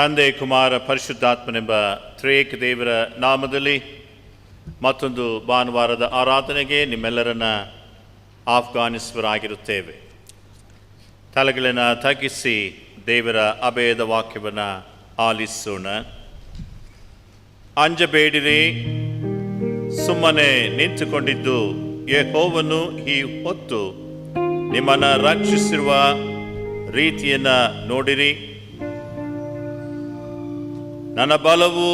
ತಂದೆ, ಕುಮಾರ, ಪರಿಶುದ್ಧಾತ್ಮನೆಂಬ ತ್ರಿಯೇಕ ದೇವರ ನಾಮದಲ್ಲಿ ಮತ್ತೊಂದು ಭಾನುವಾರದ ಆರಾಧನೆಗೆ ನಿಮ್ಮೆಲ್ಲರನ್ನ ಆಹ್ವಾನಿಸುವರಾಗಿರುತ್ತೇವೆ. ತಲೆಗಳನ್ನು ತಗ್ಗಿಸಿ ದೇವರ ಅಭಯದ ವಾಕ್ಯವನ್ನು ಆಲಿಸೋಣ. ಅಂಜಬೇಡಿರಿ, ಸುಮ್ಮನೆ ನಿಂತುಕೊಂಡಿದ್ದು ಯೆಹೋವನು ಈ ಹೊತ್ತು ನಿಮ್ಮನ್ನು ರಕ್ಷಿಸಿರುವ ರೀತಿಯನ್ನು ನೋಡಿರಿ. ನನ್ನ ಬಲವು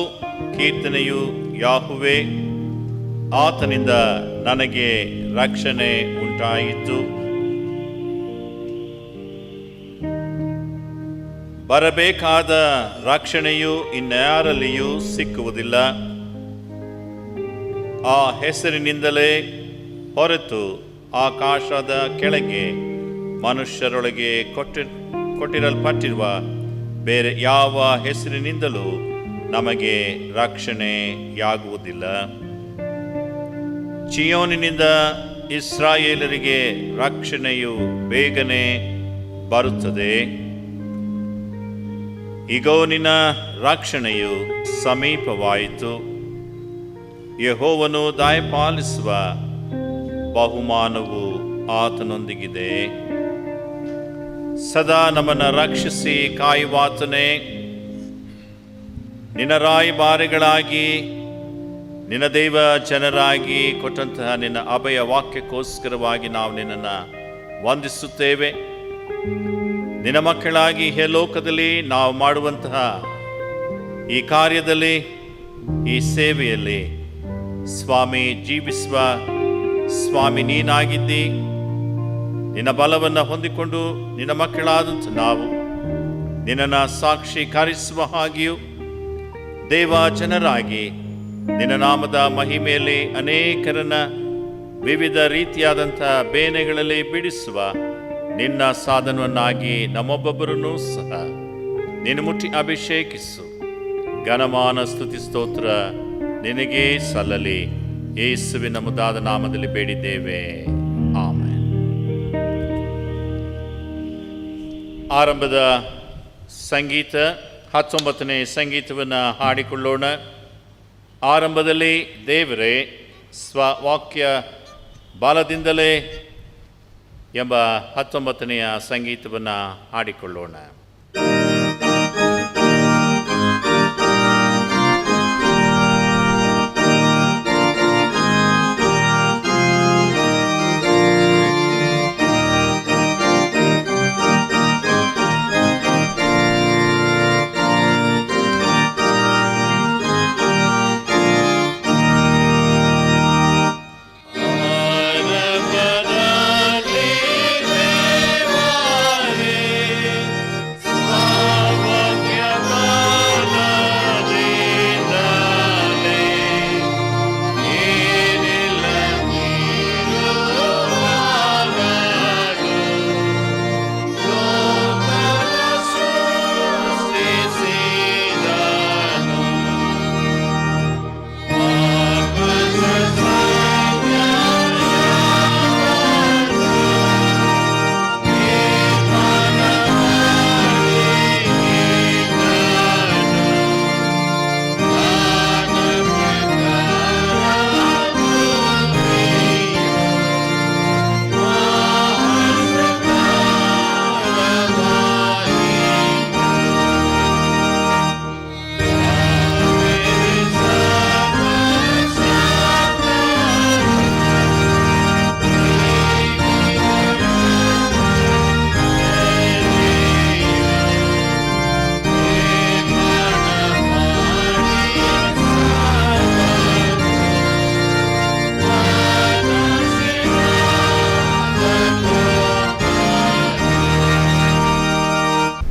ಕೀರ್ತನೆಯು ಯಾಹುವೆ, ಆತನಿಂದ ನನಗೆ ರಕ್ಷಣೆ ಉಂಟಾಯಿತು. ಬರಬೇಕಾದ ರಕ್ಷಣೆಯು ಇನ್ಯಾರಲ್ಲಿಯೂ ಸಿಕ್ಕುವುದಿಲ್ಲ. ಆ ಹೆಸರಿನಿಂದಲೇ ಹೊರತು ಆಕಾಶದ ಕೆಳಗೆ ಮನುಷ್ಯರೊಳಗೆ ಕೊಟ್ಟಿರಲ್ಪಟ್ಟಿರುವ ಬೇರೆ ಯಾವ ಹೆಸರಿನಿಂದಲೂ ನಮಗೆ ರಕ್ಷಣೆಯಾಗುವುದಿಲ್ಲ. ಚೀಯೋನಿನಿಂದ ಇಸ್ರಾಯೇಲರಿಗೆ ರಕ್ಷಣೆಯು ಬೇಗನೆ ಬರುತ್ತದೆ. ಇಗೋ, ನಿನ್ನ ರಕ್ಷಣೆಯು ಸಮೀಪವಾಯಿತು. ಯೆಹೋವನು ದಯಪಾಲಿಸುವ ಬಹುಮಾನವು ಆತನೊಂದಿಗಿದೆ. ಸದಾ ನಮ್ಮನ್ನು ರಕ್ಷಿಸಿ ಕಾಯುವಾತನೇ, ನಿನ್ನ ರಾಯಭಾರಿಗಳಾಗಿ ನಿನ್ನ ದೈವ ಜನರಾಗಿ ಕೊಟ್ಟಂತಹ ನಿನ್ನ ಅಭಯ ವಾಕ್ಯಕ್ಕೋಸ್ಕರವಾಗಿ ನಾವು ನಿನ್ನನ್ನು ವಂದಿಸುತ್ತೇವೆ. ನಿನ್ನ ಮಕ್ಕಳಾಗಿ ಈ ಲೋಕದಲ್ಲಿ ನಾವು ಮಾಡುವಂತಹ ಈ ಕಾರ್ಯದಲ್ಲಿ, ಈ ಸೇವೆಯಲ್ಲಿ ಸ್ವಾಮಿ ಜೀವಿಸುವ ಸ್ವಾಮಿ ನೀನಾಗಿದ್ದಿ. ನಿನ್ನ ಬಲವನ್ನು ಹೊಂದಿಕೊಂಡು ನಿನ್ನ ಮಕ್ಕಳಾದಂಥ ನಾವು ನಿನ್ನನ್ನು ಸಾಕ್ಷೀಕರಿಸುವ ಹಾಗೆಯೂ ದೇವ ಜನರಾಗಿ ನಿನ್ನ ನಾಮದ ಮಹಿಮೆಯಲ್ಲಿ ಅನೇಕರನ್ನ ವಿವಿಧ ರೀತಿಯಾದಂಥ ಬೇನೆಗಳಲ್ಲಿ ಬಿಡಿಸುವ ನಿನ್ನ ಸಾಧನವನ್ನಾಗಿ ನಮ್ಮೊಬ್ಬೊಬ್ಬರನ್ನೂ ಸಹ ನೀನು ಮುಟ್ಟಿ ಅಭಿಷೇಕಿಸು. ಘನಮಾನ ಸ್ತುತಿ ಸ್ತೋತ್ರ ನಿನಗೇ ಸಲ್ಲಲಿ. ಯೇಸುವಿನ ಮುದ್ದಾದ ನಾಮದಲ್ಲಿ ಬೇಡಿದ್ದೇವೆ, ಆಮೆನ್. ಆರಂಭದ ಸಂಗೀತ 19ನೇ ಸಂಗೀತವನ್ನು ಹಾಡಿಕೊಳ್ಳೋಣ. ಆರಂಭದಲ್ಲಿ ದೇವರೇ ಸ್ವವಾಕ್ಯ ಬಲದಿಂದಲೇ ಎಂಬ 19ನೆಯ ಸಂಗೀತವನ್ನು ಹಾಡಿಕೊಳ್ಳೋಣ.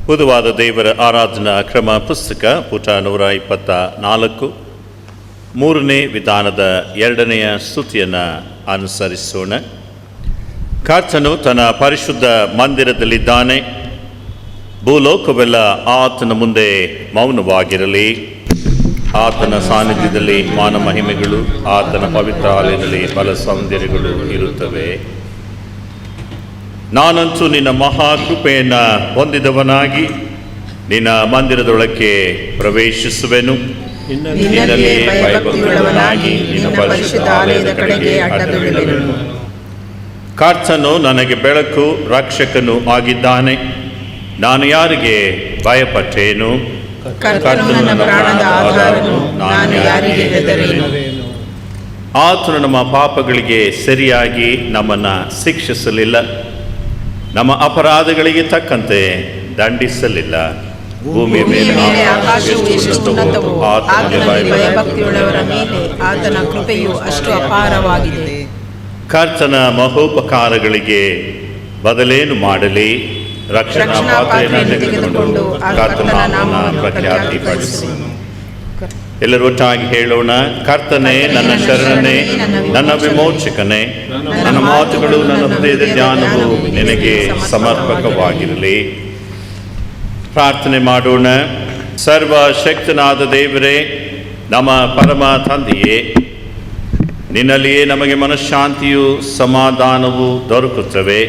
ಪುದುವಾದ ದೇವರ ಆರಾಧನಾ ಕ್ರಮ ಪುಸ್ತಕ ಪುಟ 124, 3ನೇ ವಿಧಾನದ 2ನೆಯ ಸ್ತುತಿಯನ್ನು ಅನುಸರಿಸೋಣ. ಕರ್ತನು ತನ್ನ ಪರಿಶುದ್ಧ ಮಂದಿರದಲ್ಲಿದ್ದಾನೆ. ಭೂಲೋಕವೆಲ್ಲ ಆತನ ಮುಂದೆ ಮೌನವಾಗಿರಲಿ. ಆತನ ಸಾನ್ನಿಧ್ಯದಲ್ಲಿ ಮಾನ ಮಹಿಮೆಗಳು, ಆತನ ಪವಿತ್ರ ಆಲಯದಲ್ಲಿ ಬಲ ಸೌಂದರ್ಯಗಳು ಇರುತ್ತವೆ. ನಾನಂತೂ ನಿನ್ನ ಮಹಾಕೃಪೆಯನ್ನು ಹೊಂದಿದವನಾಗಿ ನಿನ್ನ ಮಂದಿರದೊಳಕ್ಕೆ ಪ್ರವೇಶಿಸುವೆನು. ನಿನ್ನಲ್ಲೇ ಭಯಭಕ್ತಿಯುಳ್ಳವನಾಗಿ ನಿನ್ನ ಪರಿಶುದ್ಧ ಆಲಯದ ಕಡೆಗೆ ಅಡ್ಡಬೀಳುವೆನು. ಕರ್ತನು ನನಗೆ ಬೆಳಕು, ರಕ್ಷಕನು ಆಗಿದ್ದಾನೆ. ನಾನು ಯಾರಿಗೆ ಭಯಪಟ್ಟೇನು? ಕರ್ತನು ನನ್ನ ಪ್ರಾಣದ ಆಧಾರನು, ನಾನು ಯಾರಿಗೆ ಹೆದರೇನು? ಆತನು ನಮ್ಮ ಪಾಪಗಳಿಗೆ ಸರಿಯಾಗಿ ನಮ್ಮನ್ನು ಶಿಕ್ಷಿಸಲಿಲ್ಲ, ನಮ್ಮ ಅಪರಾಧಗಳಿಗೆ ತಕ್ಕಂತೆ ದಂಡಿಸಲಿಲ್ಲ. ಭೂಮಿಯ ಮೇಲೆ ಆಕಾಶವು ಎಷ್ಟು ಉನ್ನತವೋ ಆತನಲ್ಲಿ ಭಯಭಕ್ತಿಯುಳ್ಳವರ ಮೇಲೆ ಆತನ ಕೃಪೆಯು ಅಷ್ಟು ಅಪಾರವಾಗಿದೆ. ಕರ್ತನ ಮಹೋಪಕಾರಗಳಿಗೆ ಬದಲೇನು ಮಾಡಲಿ? ರಕ್ಷಣಾ ಪಾತ್ರೆಯನ್ನು ತೆಗೆದುಕೊಂಡು ಕರ್ತನ ನಾಮವನ್ನು ಪ್ರಖ್ಯಾತಿಪಡಿಸಿ. ಎಲ್ಲರೂ ಒಟ್ಟಾಗಿ ಹೇಳೋಣ. ಕರ್ತನೇ ನನ್ನ ಶರಣನೇ, ನನ್ನ ವಿಮೋಚಕನೇ, ನನ್ನ ಮಾತುಗಳು, ನನ್ನ ಹೃದಯದ ಧ್ಯಾನವು ನಿನಗೆ ಸಮರ್ಪಕವಾಗಿರಲಿ. ಪ್ರಾರ್ಥನೆ ಮಾಡೋಣ. ಸರ್ವಶಕ್ತನಾದ ದೇವರೇ, ನಮ್ಮ ಪರಮ ತಂದೆಯೇ, ನಿನ್ನಲ್ಲಿಯೇ ನಮಗೆ ಮನಃಶಾಂತಿಯು ಸಮಾಧಾನವು ದೊರಕುತ್ತವೆ.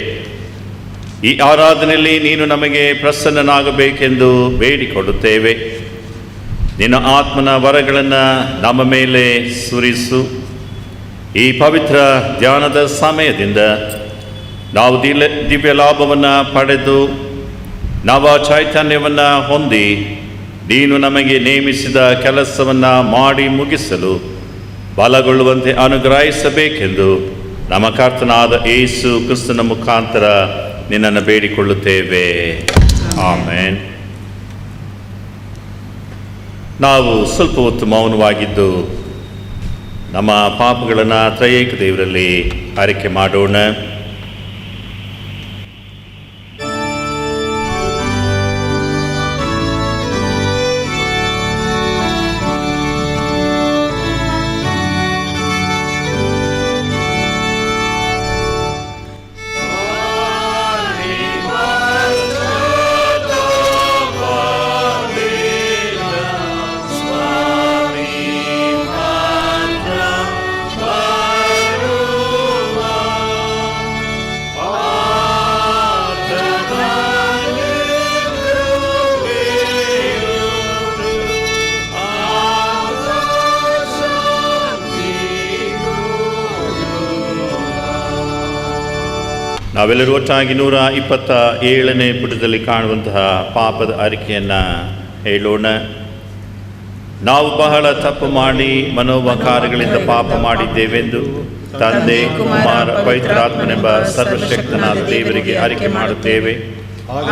ಈ ಆರಾಧನೆಯಲ್ಲಿ ನೀನು ನಮಗೆ ಪ್ರಸನ್ನನಾಗಬೇಕೆಂದು ಬೇಡಿಕೊಳ್ಳುತ್ತೇವೆ. ನಿನ್ನ ಆತ್ಮನ ವರಗಳನ್ನು ನಮ್ಮ ಮೇಲೆ ಸುರಿಸು. ಈ ಪವಿತ್ರ ಧ್ಯಾನದ ಸಮಯದಿಂದ ನಾವು ದಿವ್ಯ ಲಾಭವನ್ನು ಪಡೆದು ನವ ಚೈತನ್ಯವನ್ನು ಹೊಂದಿ ನೀನು ನಮಗೆ ನೇಮಿಸಿದ ಕೆಲಸವನ್ನು ಮಾಡಿ ಮುಗಿಸಲು ಬಲಗೊಳ್ಳುವಂತೆ ಅನುಗ್ರಹಿಸಬೇಕೆಂದು ನಮ್ಮ ಕರ್ತನಾದ ಯೇಸು ಕ್ರಿಸ್ತನ ಮುಖಾಂತರ ನಿನ್ನನ್ನು ಬೇಡಿಕೊಳ್ಳುತ್ತೇವೆ. ಆಮೇನ್. ನಾವು ಸ್ವಲ್ಪ ಹೊತ್ತು ಮೌನವಾಗಿದ್ದು ನಮ್ಮ ಪಾಪಗಳನ್ನು ತ್ರಯೇಕ ದೇವರಲ್ಲಿ ಅರಿಕೆ ಮಾಡೋಣ. ನಾವೆಲ್ಲರೂ ಒಟ್ಟಾಗಿ 127ನೇ ಪುಟದಲ್ಲಿ ಕಾಣುವಂತಹ ಪಾಪದ ಅರಿಕೆಯನ್ನು ಹೇಳೋಣ. ನಾವು ಬಹಳ ತಪ್ಪು ಮಾಡಿ ಮನೋವಕಾರಗಳಿಂದ ಪಾಪ ಮಾಡಿದ್ದೇವೆಂದು ತಂದೆ, ಕುಮಾರ, ಪವಿತ್ರಾತ್ಮನೆಂಬ ಸರ್ವಶಕ್ತನಾದ ದೇವರಿಗೆ ಅರಿಕೆ ಮಾಡುತ್ತೇವೆ.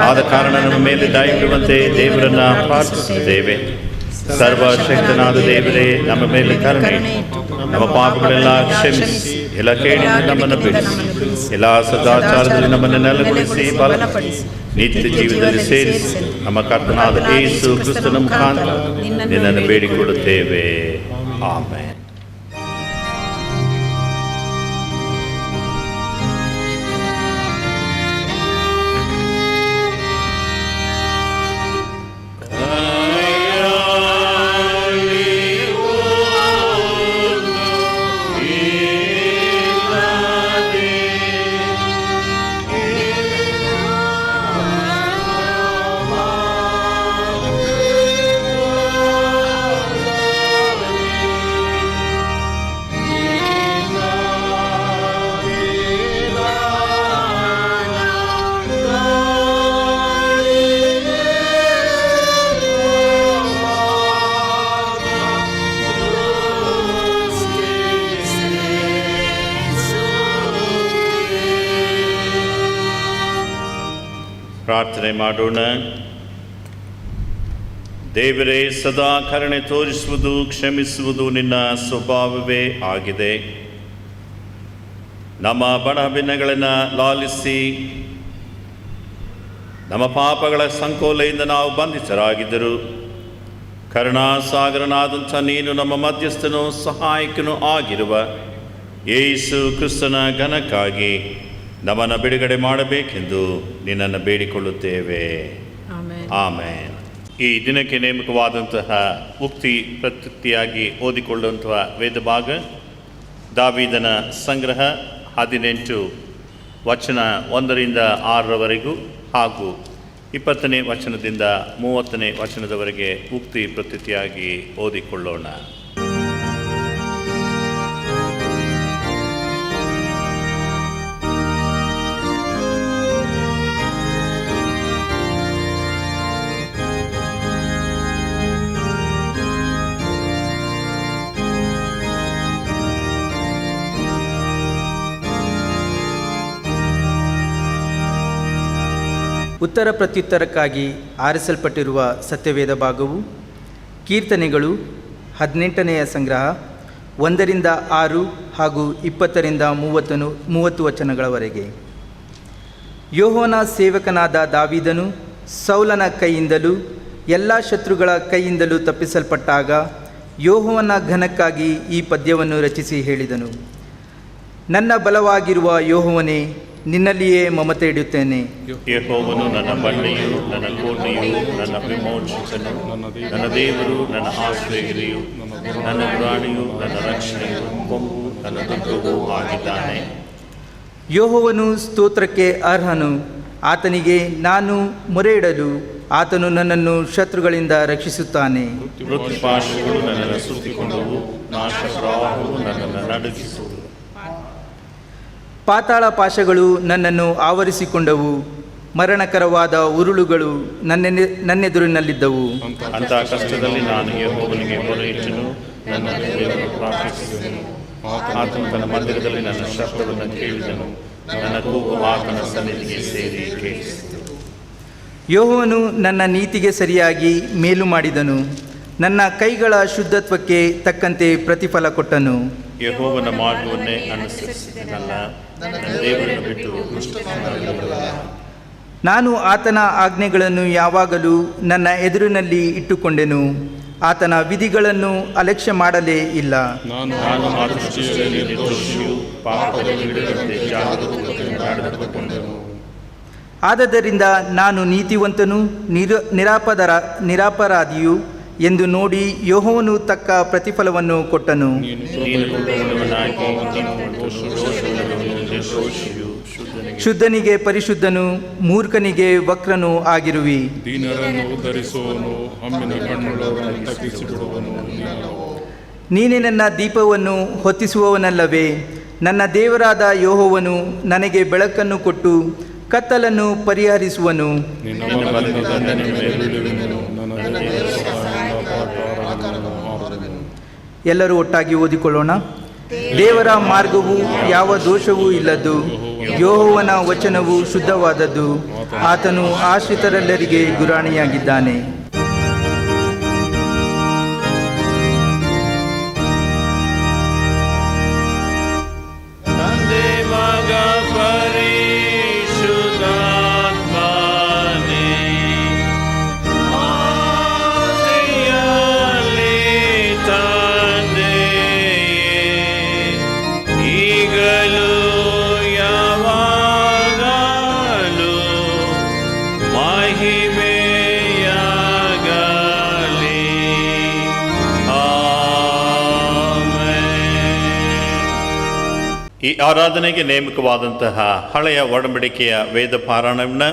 ಆದ ಕಾರಣ ನಮ್ಮ ಮೇಲೆ ದಯವಿರುವಂತೆ ದೇವರನ್ನು ಪ್ರಾರ್ಥಿಸುತ್ತೇವೆ. ಸರ್ವಶಕ್ತನಾದ ದೇವರೇ, ನಮ್ಮ ಮೇಲೆ ಕರುಣೆ, ನಮ್ಮ ಪಾಪಗಳೆಲ್ಲ ಕ್ಷಮಿಸಿ, ಎಲ್ಲ ಕೇಳಿದ ನಮ್ಮನ್ನು ಬಿಡಿಸಿ, ಎಲ್ಲ ಸದಾಚಾರದಲ್ಲಿ ನಮ್ಮನ್ನು ನೆಲೆಗೊಳಿಸಿ ಬಲಪಡಿಸಿ ನಿತ್ಯ ಜೀವನದಲ್ಲಿ ಸೇರಿಸಿ ನಮ್ಮ ಕರ್ತನಾದ ಯೇಸು ಕ್ರಿಸ್ತನ ಮುಖಾಂತರ ನಿನ್ನನ್ನು ಬೇಡಿಕೊಳ್ಳುತ್ತೇವೆ. ಆಮೆನ್. ಪ್ರಾರ್ಥನೆ ಮಾಡೋಣ. ದೇವರೇ, ಸದಾ ಕರುಣೆ ತೋರಿಸುವುದು, ಕ್ಷಮಿಸುವುದು ನಿನ್ನ ಸ್ವಭಾವವೇ ಆಗಿದೆ. ನಮ್ಮ ಬಡಭಿನ್ನಗಳನ್ನು ಲಾಲಿಸಿ ನಮ್ಮ ಪಾಪಗಳ ಸಂಕೋಲೆಯಿಂದ ನಾವು ಬಂಧಿತರಾಗಿದ್ದರು. ಕರುಣಾಸಾಗರನಾದಂಥ ನೀನು ನಮ್ಮ ಮಧ್ಯಸ್ಥನೂ ಸಹಾಯಕನೂ ಆಗಿರುವ ಯೇಸು ಕ್ರಿಸ್ತನ ಘನಕ್ಕಾಗಿ ನಮ್ಮನ್ನು ಬಿಡುಗಡೆ ಮಾಡಬೇಕೆಂದು ನಿನ್ನನ್ನು ಬೇಡಿಕೊಳ್ಳುತ್ತೇವೆ. ಆಮೇನ್. ಈ ದಿನಕ್ಕೆ ನೇಮಕವಾದಂತಹ ಉಕ್ತಿ ಪ್ರತ್ಯುಕ್ತಿಯಾಗಿ ಓದಿಕೊಳ್ಳುವಂತಹ ವೇದ ಭಾಗ ದಾವೀದನ ಸಂಗ್ರಹ 18 ವಚನ 1ರಿಂದ 6ರವರೆಗೂ ಹಾಗೂ 20ನೇ ವಚನದಿಂದ 30ನೇ ವಚನದವರೆಗೆ ಉಕ್ತಿ ಪ್ರತಿಯಾಗಿ ಓದಿಕೊಳ್ಳೋಣ. ಉತ್ತರ ಪ್ರತ್ಯುತ್ತರಕ್ಕಾಗಿ ಆರಿಸಲ್ಪಟ್ಟಿರುವ ಸತ್ಯವೇದ ಭಾಗವು ಕೀರ್ತನೆಗಳು 18ನೆಯ ಸಂಗ್ರಹ 1ರಿಂದ 6 ಹಾಗೂ 20ರಿಂದ 30 ವಚನಗಳವರೆಗೆ. ಯೆಹೋವನ ಸೇವಕನಾದ ದಾವೀದನು ಸೌಲನ ಕೈಯಿಂದಲೂ ಎಲ್ಲ ಶತ್ರುಗಳ ಕೈಯಿಂದಲೂ ತಪ್ಪಿಸಲ್ಪಟ್ಟಾಗ ಯೆಹೋವನ ಘನಕ್ಕಾಗಿ ಈ ಪದ್ಯವನ್ನು ರಚಿಸಿ ಹೇಳಿದನು. ನನ್ನ ಬಲವಾಗಿರುವ ಯೆಹೋವನೇ, ನಿನ್ನಲ್ಲಿಯೇ ಮಮತೆ ಇಡುತ್ತೇನೆ. ಯೆಹೋವನು ನನ್ನ ಬಂಡೆಯು, ನನ್ನ ಕೋಟೆಯು, ನನ್ನ ವಿಮೋಚಕನು, ನನ್ನ ದೇವರು, ನನ್ನ ಆಶ್ರಯಗಿರಿಯು, ನನ್ನ ಪ್ರಾಣಿಯು, ನನ್ನ ರಕ್ಷಣೆಯು, ಕೊಂಬು, ನನ್ನ ದುರ್ಗವೂ ಆಗಿದ್ದಾನೆ. ಯೆಹೋವನು ಸ್ತೋತ್ರಕ್ಕೆ ಅರ್ಹನು. ಆತನಿಗೆ ನಾನು ಮೊರೆಯಿಡಲು ಆತನು ನನ್ನನ್ನು ಶತ್ರುಗಳಿಂದ ರಕ್ಷಿಸುತ್ತಾನೆ. ಮೃತ್ಯುಪಾಶಗಳು ನನ್ನನ್ನು ಸುತ್ತಿಕೊಂಡವು, ನಾಶಪ್ರವಾಹವು ನನ್ನನ್ನು ನಡುಗಿಸುವುದು. ಪಾತಾಳ ಪಾಶಗಳು ನನ್ನನ್ನು ಆವರಿಸಿಕೊಂಡವು, ಮರಣಕರವಾದ ಉರುಳುಗಳು ನನ್ನೆದುರಿನಲ್ಲಿದ್ದವು. ಅಂಥ ಕಷ್ಟದಲ್ಲಿ ನಾನು ಯೆಹೋವನಿಗೆ ಮೊರೆಯಿಟ್ಟನು, ನನ್ನ ದೇವರನ್ನು ಪ್ರಾರ್ಥಿಸಿದನು. ಆತನು ತನ್ನ ಮಂದಿರದಲ್ಲಿ ನನ್ನ ಶಬ್ದವನ್ನು ಕೇಳಿದನು, ನನ್ನ ಕೂಗು ಆತನ ಸನ್ನಿಧಿಗೆ ಸೇರಿ ಕೇಳಿಸಿತು. ಯೆಹೋವನು ನನ್ನ ನೀತಿಗೆ ಸರಿಯಾಗಿ ಮೇಲು ಮಾಡಿದನು, ನನ್ನ ಕೈಗಳ ಶುದ್ಧತ್ವಕ್ಕೆ ತಕ್ಕಂತೆ ಪ್ರತಿಫಲ ಕೊಟ್ಟನು. ಯೆಹೋವನ ಮಾರ್ಗವನ್ನೇ ಅನುಸರಿಸಿದನಲ್ಲ, ನನ್ನ ದೇವರನ್ನು ಬಿಟ್ಟು ನಾನು ಆತನ ಆಜ್ಞೆಗಳನ್ನು ಯಾವಾಗಲೂ ನನ್ನ ಎದುರಿನಲ್ಲಿ ಇಟ್ಟುಕೊಂಡೆನು. ಆತನ ವಿಧಿಗಳನ್ನು ಅಲಕ್ಷ್ಯ ಮಾಡಲೇ ಇಲ್ಲ. ನಾನು ಆತನ ದೃಷ್ಟಿಯಲ್ಲಿ ನಿರ್ದೋಷಿಯು, ಪಾಪದಲ್ಲಿ ಹಿಡಿದಂತೆ ಜಾಗರೂಕತೆಯಿಂದ ನಡೆದುಕೊಂಡನು. ಆದದರಿಂದ ನಾನು ನೀತಿವಂತನು, ನಿರಪರಾಧಿಯು ಎಂದು ನೋಡಿ ಯೆಹೋವನು ತಕ್ಕ ಪ್ರತಿಫಲವನ್ನು ಕೊಟ್ಟನು. ಶುದ್ಧನಿಗೆ ಪರಿಶುದ್ಧನು, ಮೂರ್ಖನಿಗೆ ವಕ್ರನು ಆಗಿರುವಿ. ದೀನರನ್ನು ಉದ್ಧರಿಸುವವನು, ಹಮ್ಮಿನ ಕಣ್ಣುಳ್ಳವರನ್ನು ತಪ್ಪಿಸಿಬಿಡುವನು. ನೀನೇ ನನ್ನ ದೀಪವನ್ನು ಹೊತ್ತಿಸುವವನಲ್ಲವೇ? ನನ್ನ ದೇವರಾದ ಯೆಹೋವನು ನನಗೆ ಬೆಳಕನ್ನು ಕೊಟ್ಟು ಕತ್ತಲನ್ನು ಪರಿಹರಿಸುವನು. ಎಲ್ಲರೂ ಒಟ್ಟಾಗಿ ಓದಿಕೊಳ್ಳೋಣ. ದೇವರ ಮಾರ್ಗವು ಯಾವ ದೋಷವೂ ಇಲ್ಲದ್ದು, ಯೆಹೋವನ ವಚನವು ಶುದ್ಧವಾದದ್ದು. ಆತನು ಆಶ್ರಿತರೆಲ್ಲರಿಗೆ ಗುರಾಣಿಯಾಗಿದ್ದಾನೆ. ಈ ಆರಾಧನೆಗೆ ನೇಮಕವಾದಂತಹ ಹಳೆಯ ಒಡಂಬಡಿಕೆಯ ವೇದ ಪಾರಾಯಣವನ್ನು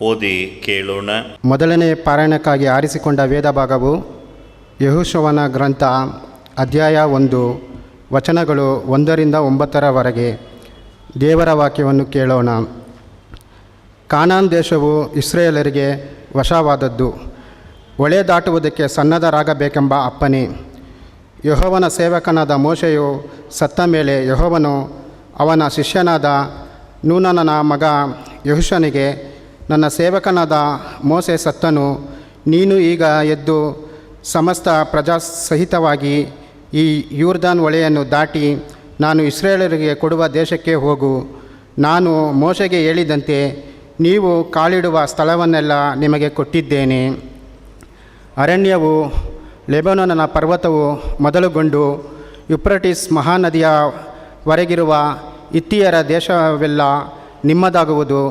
ಓದಿ ಕೇಳೋಣ. ಮೊದಲನೇ ಪಾರಾಯಣಕ್ಕಾಗಿ ಆರಿಸಿಕೊಂಡ ವೇದ ಭಾಗವು ಯೆಹೋಶುವನ ಗ್ರಂಥ ಅಧ್ಯಾಯ 1 ವಚನಗಳು 1ರಿಂದ 9ರವರೆಗೆ. ದೇವರ ವಾಕ್ಯವನ್ನು ಕೇಳೋಣ. ಕಾನಾನ್ ದೇಶವು ಇಸ್ರಾಯೇಲರಿಗೆ ವಶವಾದದ್ದು. ಹೊಳೆ ದಾಟುವುದಕ್ಕೆ ಸನ್ನದ್ಧರಾಗಬೇಕೆಂಬ ಅಪ್ಪಣೆ. ಯೆಹೋವನ ಸೇವಕನಾದ ಮೋಶೆಯು ಸತ್ತ ಮೇಲೆ ಯೆಹೋವನು ಅವನ ಶಿಷ್ಯನಾದ ನೂನನ ಮಗ ಯೆಹೋಶುವನಿಗೆ, ನನ್ನ ಸೇವಕನಾದ ಮೋಶೆ ಸತ್ತನು. ನೀನು ಈಗ ಎದ್ದು ಸಮಸ್ತ ಪ್ರಜಾ ಸಹಿತವಾಗಿ ಈ ಯೂರ್ದಾನ್ ಹೊಳೆಯನ್ನು ದಾಟಿ ನಾನು ಇಸ್ರಾಯೇಲರಿಗೆ ಕೊಡುವ ದೇಶಕ್ಕೆ ಹೋಗು. ನಾನು ಮೋಶೆಗೆ ಹೇಳಿದಂತೆ ನೀವು ಕಾಲಿಡುವ ಸ್ಥಳವನ್ನೆಲ್ಲ ನಿಮಗೆ ಕೊಟ್ಟಿದ್ದೇನೆ. ಅರಣ್ಯವು, ಲೆಬನೋನನ ಪರ್ವತವು ಮೊದಲುಗೊಂಡು ಯುಪ್ರಟಿಸ್ ಮಹಾನದಿಯವರೆಗಿರುವ ಹಿತ್ತಿಯರ ದೇಶವೆಲ್ಲ ನಿಮ್ಮದಾಗುವುದು.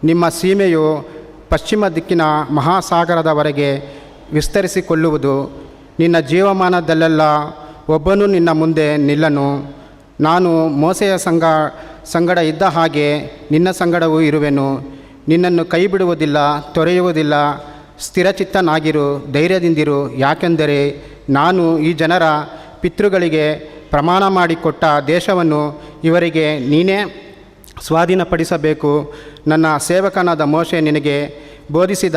ನಿಮ್ಮ ಸೀಮೆಯು ಪಶ್ಚಿಮ ದಿಕ್ಕಿನ ಮಹಾಸಾಗರದವರೆಗೆ ವಿಸ್ತರಿಸಿಕೊಳ್ಳುವುದು. ನಿನ್ನ ಜೀವಮಾನದಲ್ಲೆಲ್ಲ ಒಬ್ಬನು ನಿನ್ನ ಮುಂದೆ ನಿಲ್ಲನು. ನಾನು ಮೋಸೆಯ ಸಂಗಡ ಇದ್ದ ಹಾಗೆ ನಿನ್ನ ಸಂಗಡವೂ ಇರುವೆನು. ನಿನ್ನನ್ನು ಕೈ ಬಿಡುವುದಿಲ್ಲ, ತೊರೆಯುವುದಿಲ್ಲ. ಸ್ಥಿರಚಿತ್ತನಾಗಿರು, ಧೈರ್ಯದಿಂದಿರು, ಯಾಕೆಂದರೆ ನಾನು ಈ ಜನರ ಪಿತೃಗಳಿಗೆ ಪ್ರಮಾಣ ಮಾಡಿಕೊಟ್ಟ ದೇಶವನ್ನು ಇವರಿಗೆ ನೀನೇ ಸ್ವಾಧೀನಪಡಿಸಬೇಕು. ನನ್ನ ಸೇವಕನಾದ ಮೋಶೆ ನಿನಗೆ ಬೋಧಿಸಿದ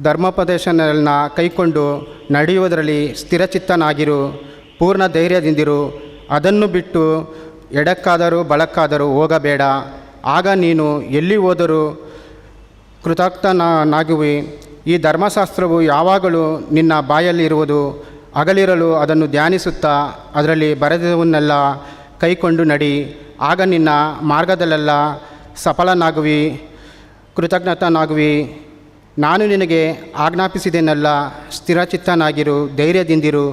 ಧರ್ಮೋಪದೇಶಗಳನ್ನ ಕೈಕೊಂಡು ನಡೆಯುವುದರಲ್ಲಿ ಸ್ಥಿರಚಿತ್ತನಾಗಿರು, ಪೂರ್ಣ ಧೈರ್ಯದಿಂದಿರು. ಅದನ್ನು ಬಿಟ್ಟು ಎಡಕ್ಕಾದರೂ ಬಲಕ್ಕಾದರೂ ಹೋಗಬೇಡ. ಆಗ ನೀನು ಎಲ್ಲಿ ಹೋದರೂ ಕೃತಜ್ಞನಾಗುವಿ. ಈ ಧರ್ಮಶಾಸ್ತ್ರವು ಯಾವಾಗಲೂ ನಿನ್ನ ಬಾಯಲ್ಲಿರುವುದು. ಹಗಲಿರಲು ಅದನ್ನು ಧ್ಯಾನಿಸುತ್ತಾ ಅದರಲ್ಲಿ ಬರೆದವನ್ನೆಲ್ಲ ಕೈಕೊಂಡು ನಡಿ. ಆಗ ನಿನ್ನ ಮಾರ್ಗದಲ್ಲೆಲ್ಲ ಸಫಲನಾಗುವಿ, ಕೃತಜ್ಞನಾಗುವಿ. ನಾನು ನಿನಗೆ ಆಜ್ಞಾಪಿಸಿದೆನಲ್ಲ, ಸ್ಥಿರಚಿತ್ತನಾಗಿರು, ಧೈರ್ಯದಿಂದಿರು,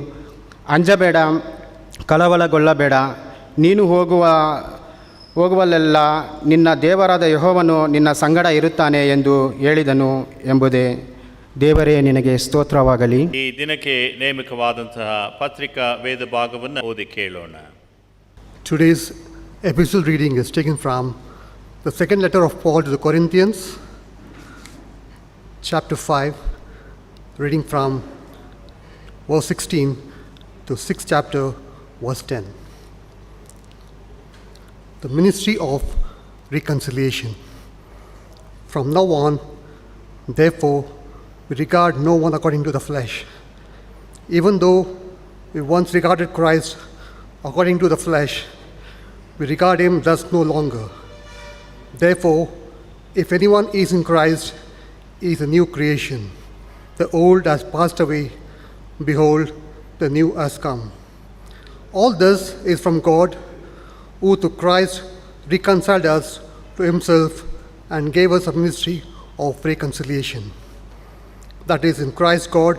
ಅಂಜಬೇಡ, ಕಳವಳಗೊಳ್ಳಬೇಡ. ನೀನು ಹೋಗುವಲ್ಲೆಲ್ಲ ನಿನ್ನ ದೇವರಾದ ಯೆಹೋವನು ನಿನ್ನ ಸಂಗಡ ಇರುತ್ತಾನೆ ಎಂದು ಹೇಳಿದನು ಎಂಬುದೇ. ದೇವರೇ ನಿನಗೆ ಸ್ತೋತ್ರವಾಗಲಿ. ಈ ದಿನಕ್ಕೆ ನೇಮಕವಾದಂತಹ ಪತ್ರಿಕಾ ವೇದ ಭಾಗವನ್ನು ಓದಿ ಕೇಳೋಣ. Today's epistle reading is taken from the second letter of Paul to the Corinthians, chapter 5, reading from verse 16 to 6th chapter, verse 10. The ministry of reconciliation. From now on, therefore, we regard no one according to the flesh. Even though we once regarded Christ according to the flesh, we regard him thus no longer. Therefore, if anyone is in Christ, he is a new creation. The old has passed away, behold, the new has come. All this is from God, who through Christ reconciled us to himself and gave us a ministry of reconciliation. That is, in Christ God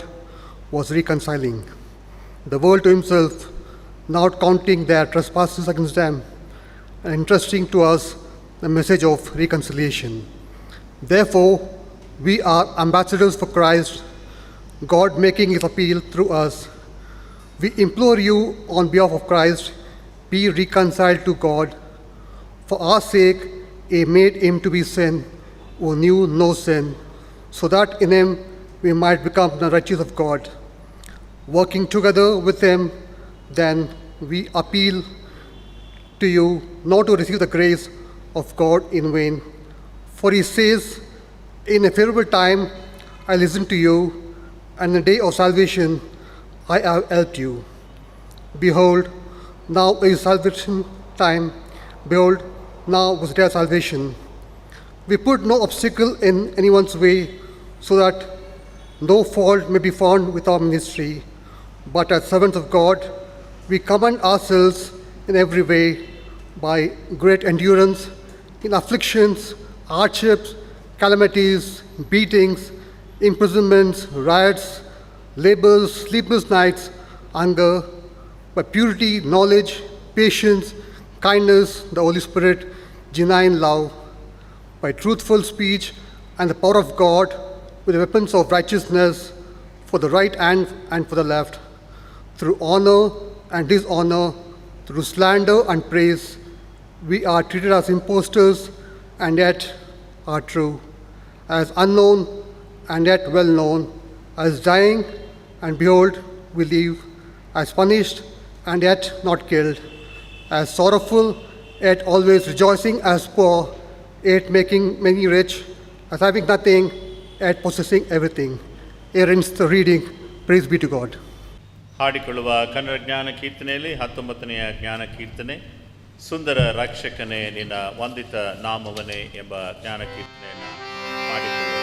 was reconciling the world to himself, not counting their trespasses against them, and entrusting to us the message of reconciliation. Therefore, we are ambassadors for Christ, God making his appeal through us. We implore you on behalf of Christ, be reconciled to God. For our sake, he made him to be sin who knew no sin, so that in him we might become the righteousness of God. Working together with him, then we appeal to you not to receive the grace of God in vain. For he says, in a favorable time I listened to you, and in the day of salvation I have helped you. Behold, now is salvation time. Behold, now was the day of salvation. We put no obstacle in anyone's way, so that no fault may be found with our ministry. But as servants of God, we commend ourselves in every way by great endurance in afflictions, hardships, calamities, beatings, imprisonments, riots, labors, sleepless nights, hunger, by purity, knowledge, patience, kindness, the Holy Spirit, genuine love, by truthful speech and the power of God, with the weapons of righteousness for the right hand and for the left, through honor and dishonor, through slander and praise. We are treated as impostors and yet are true, as unknown and yet well known, as dying and behold we live, as punished and yet not killed, as sorrowful yet always rejoicing, as poor yet making many rich, as having nothing yet possessing everything. Here ends the reading. Praise be to God. ಹಾಡಿಕೊಳ್ಳುವ Kannada ಜ್ಞಾನ ಕೀರ್ತನೆಯಲ್ಲಿ 19ನೆಯ ಜ್ಞಾನ ಕೀರ್ತನೆ, ಸುಂದರ ರಕ್ಷಕನೇ ನಿನ್ನ ವಂದಿತ ನಾಮವನೇ ಎಂಬ ಜ್ಞಾನ ಕೀರ್ತನೆಯನ್ನು ಹಾಡಿಕೊಳ್ಳುವ.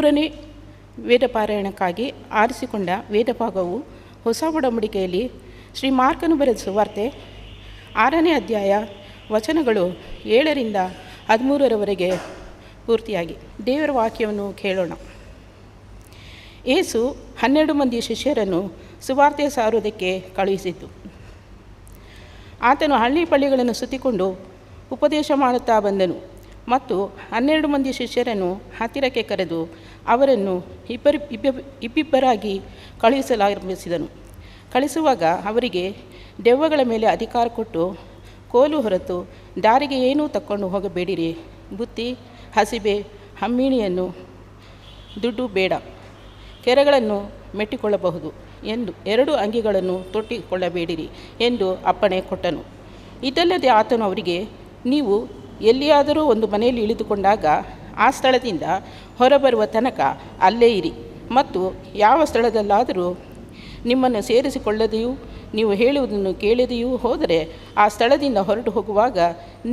ಮೂರನೇ ವೇದಪಾರಾಯಣಕ್ಕಾಗಿ ಆರಿಸಿಕೊಂಡ ವೇದಭಾಗವು ಹೊಸ ಒಡಂಬಡಿಕೆಯಲ್ಲಿ ಶ್ರೀ ಮಾರ್ಕನು ಬರೆದ ಸುವಾರ್ತೆ 6ನೇ ಅಧ್ಯಾಯ ವಚನಗಳು 7ರಿಂದ 13ರವರೆಗೆ ಪೂರ್ತಿಯಾಗಿ ದೇವರ ವಾಕ್ಯವನ್ನು ಕೇಳೋಣ. ಯೇಸು 12 ಮಂದಿ ಶಿಷ್ಯರನ್ನು ಸುವಾರ್ತೆ ಸಾರುವುದಕ್ಕೆ ಕಳುಹಿಸಿತು. ಆತನು ಹಳ್ಳಿ ಪಳ್ಳಿಗಳನ್ನು ಸುತ್ತಿಕೊಂಡು ಉಪದೇಶ ಮಾಡುತ್ತಾ ಬಂದನು ಮತ್ತು 12 ಮಂದಿ ಶಿಷ್ಯರನ್ನು ಹತ್ತಿರಕ್ಕೆ ಕರೆದು ಅವರನ್ನು ಇಬ್ಬಿಬ್ಬರಾಗಿ ಕಳುಹಿಸಲಾರಂಭಿಸಿದನು. ಕಳಿಸುವಾಗ ಅವರಿಗೆ ದೆವ್ವಗಳ ಮೇಲೆ ಅಧಿಕಾರ ಕೊಟ್ಟು, ಕೋಲು ಹೊರತು ದಾರಿಗೆ ಏನೂ ತಕ್ಕೊಂಡು ಹೋಗಬೇಡಿರಿ, ಬುತ್ತಿ, ಹಸಿಬೆ, ಹಮ್ಮಿಣಿಯನ್ನು, ದುಡ್ಡು ಬೇಡ, ಕೆರೆಗಳನ್ನು ಮೆಟ್ಟಿಕೊಳ್ಳಬಹುದು ಎಂದು 2 ಅಂಗಿಗಳನ್ನು ತೊಟ್ಟಿಕೊಳ್ಳಬೇಡಿರಿ ಎಂದು ಅಪ್ಪಣೆ ಕೊಟ್ಟನು. ಇದಲ್ಲದೆ ಆತನು ಅವರಿಗೆ, ನೀವು ಎಲ್ಲಿಯಾದರೂ ಒಂದು ಮನೆಯಲ್ಲಿ ಇಳಿದುಕೊಂಡಾಗ ಆ ಸ್ಥಳದಿಂದ ಹೊರಬರುವ ತನಕ ಅಲ್ಲೇ ಇರಿ, ಮತ್ತು ಯಾವ ಸ್ಥಳದಲ್ಲಾದರೂ ನಿಮ್ಮನ್ನು ಸೇರಿಸಿಕೊಳ್ಳದೆಯೂ ನೀವು ಹೇಳುವುದನ್ನು ಕೇಳದೆಯೂ ಹೋದರೆ ಆ ಸ್ಥಳದಿಂದ ಹೊರಟು ಹೋಗುವಾಗ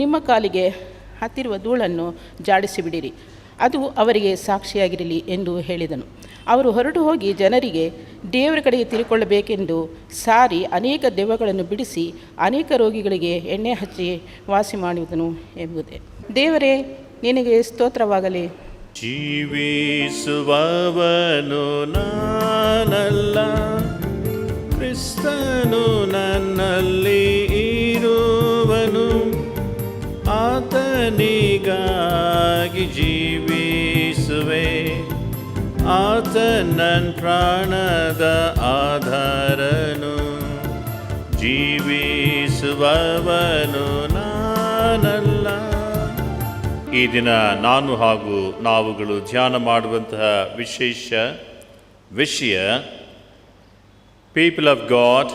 ನಿಮ್ಮ ಕಾಲಿಗೆ ಹತ್ತಿರುವ ಧೂಳನ್ನು ಜಾಡಿಸಿಬಿಡಿರಿ, ಅದು ಅವರಿಗೆ ಸಾಕ್ಷಿಯಾಗಿರಲಿ ಎಂದು ಹೇಳಿದನು. ಅವರು ಹೊರಟು ಹೋಗಿ ಜನರಿಗೆ ದೇವರ ಕಡೆಗೆ ತಿರುಗಿಕೊಳ್ಳಬೇಕೆಂದು ಸಾರಿ ಅನೇಕ ದೆವ್ವಗಳನ್ನು ಬಿಡಿಸಿ ಅನೇಕ ರೋಗಿಗಳಿಗೆ ಎಣ್ಣೆ ಹಚ್ಚಿ ವಾಸಿ ಮಾಡುವುದನು ಎಂಬುದೇ. ದೇವರೇ, ನಿನಗೆ ಸ್ತೋತ್ರವಾಗಲಿ. ಜೀವಿಸುವವನು ನಾನಲ್ಲ, ಕ್ರಿಸ್ತನು ನನ್ನಲ್ಲಿ ಇರುವನು, ಆತನಿಗಾಗಿ ಜೀವಿಸುವೆ, ಆತ ನನ್ನ ಪ್ರಾಣದ ಆಧಾರನು. ಜೀವಿಸುವವನು ನಾನಲ್ಲ. ಈ ದಿನ ನಾನು ಹಾಗೂ ನಾವುಗಳು ಧ್ಯಾನ ಮಾಡುವಂತಹ ವಿಶೇಷ ವಿಷಯ people of god,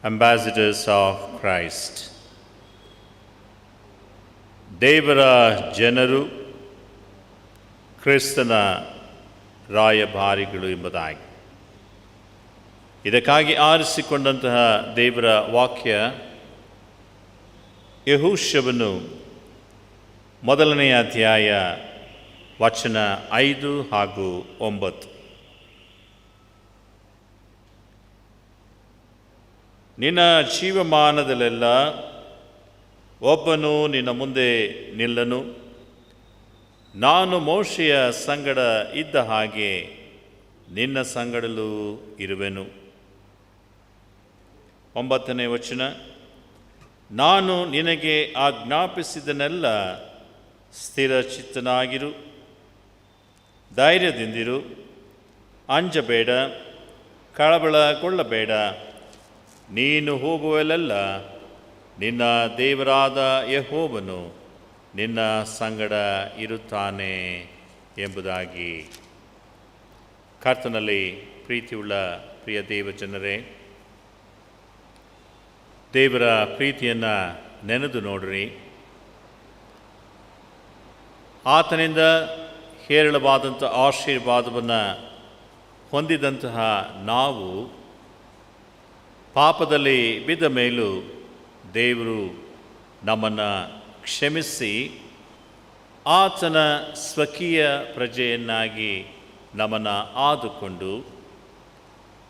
ambassadors of Christ. ದೇವರ ಜನರು, ಕ್ರಿಸ್ತನ ರಾಯಭಾರಿಗಳು ಎಂಬುದಾಗಿ. ಇದಕ್ಕಾಗಿ ಆರಿಸಿಕೊಂಡಂತಹ ದೇವರ ವಾಕ್ಯ ಯೆಹೋಶುವನು 1ನೇ ಅಧ್ಯಾಯ ವಚನ 5 ಹಾಗೂ 9. ನಿನ್ನ ಜೀವಮಾನದಲ್ಲೆಲ್ಲ ಒಬ್ಬನು ನಿನ್ನ ಮುಂದೆ ನಿಲ್ಲನು, ನಾನು ಮೋಶೆಯ ಸಂಗಡ ಇದ್ದ ಹಾಗೆ ನಿನ್ನ ಸಂಗಡಲೂ ಇರುವೆನು. 9ನೇ ವಚನ, ನಾನು ನಿನಗೆ ಆಜ್ಞಾಪಿಸಿದನೆಲ್ಲ ಸ್ಥಿರಚಿತ್ತನಾಗಿರು, ಧೈರ್ಯದಿಂದಿರು, ಅಂಜಬೇಡ, ಕಳವಳಗೊಳ್ಳಬೇಡ. ನೀನು ಹೋಗುವಲ್ಲೆಲ್ಲ ನಿನ್ನ ದೇವರಾದ ಯೆಹೋವನು ನಿನ್ನ ಸಂಗಡ ಇರುತ್ತಾನೆ ಎಂಬುದಾಗಿ. ಕರ್ತನಲ್ಲಿ ಪ್ರೀತಿಯುಳ್ಳ ಪ್ರಿಯ ದೇವಜನರೇ, ದೇವರ ಪ್ರೀತಿಯನ್ನು ನೆನೆದು ನೋಡ್ರಿ. ಆತನಿಂದ ಹೇರಳವಾದಂಥ ಆಶೀರ್ವಾದವನ್ನು ಹೊಂದಿದಂತಹ ನಾವು ಪಾಪದಲ್ಲಿ ಬಿದ್ದ ಮೇಲೂ ದೇವರು ನಮ್ಮನ್ನು ಕ್ಷಮಿಸಿ ಆತನ ಸ್ವಕೀಯ ಪ್ರಜೆಯನ್ನಾಗಿ ನಮ್ಮನ್ನು ಆದುಕೊಂಡು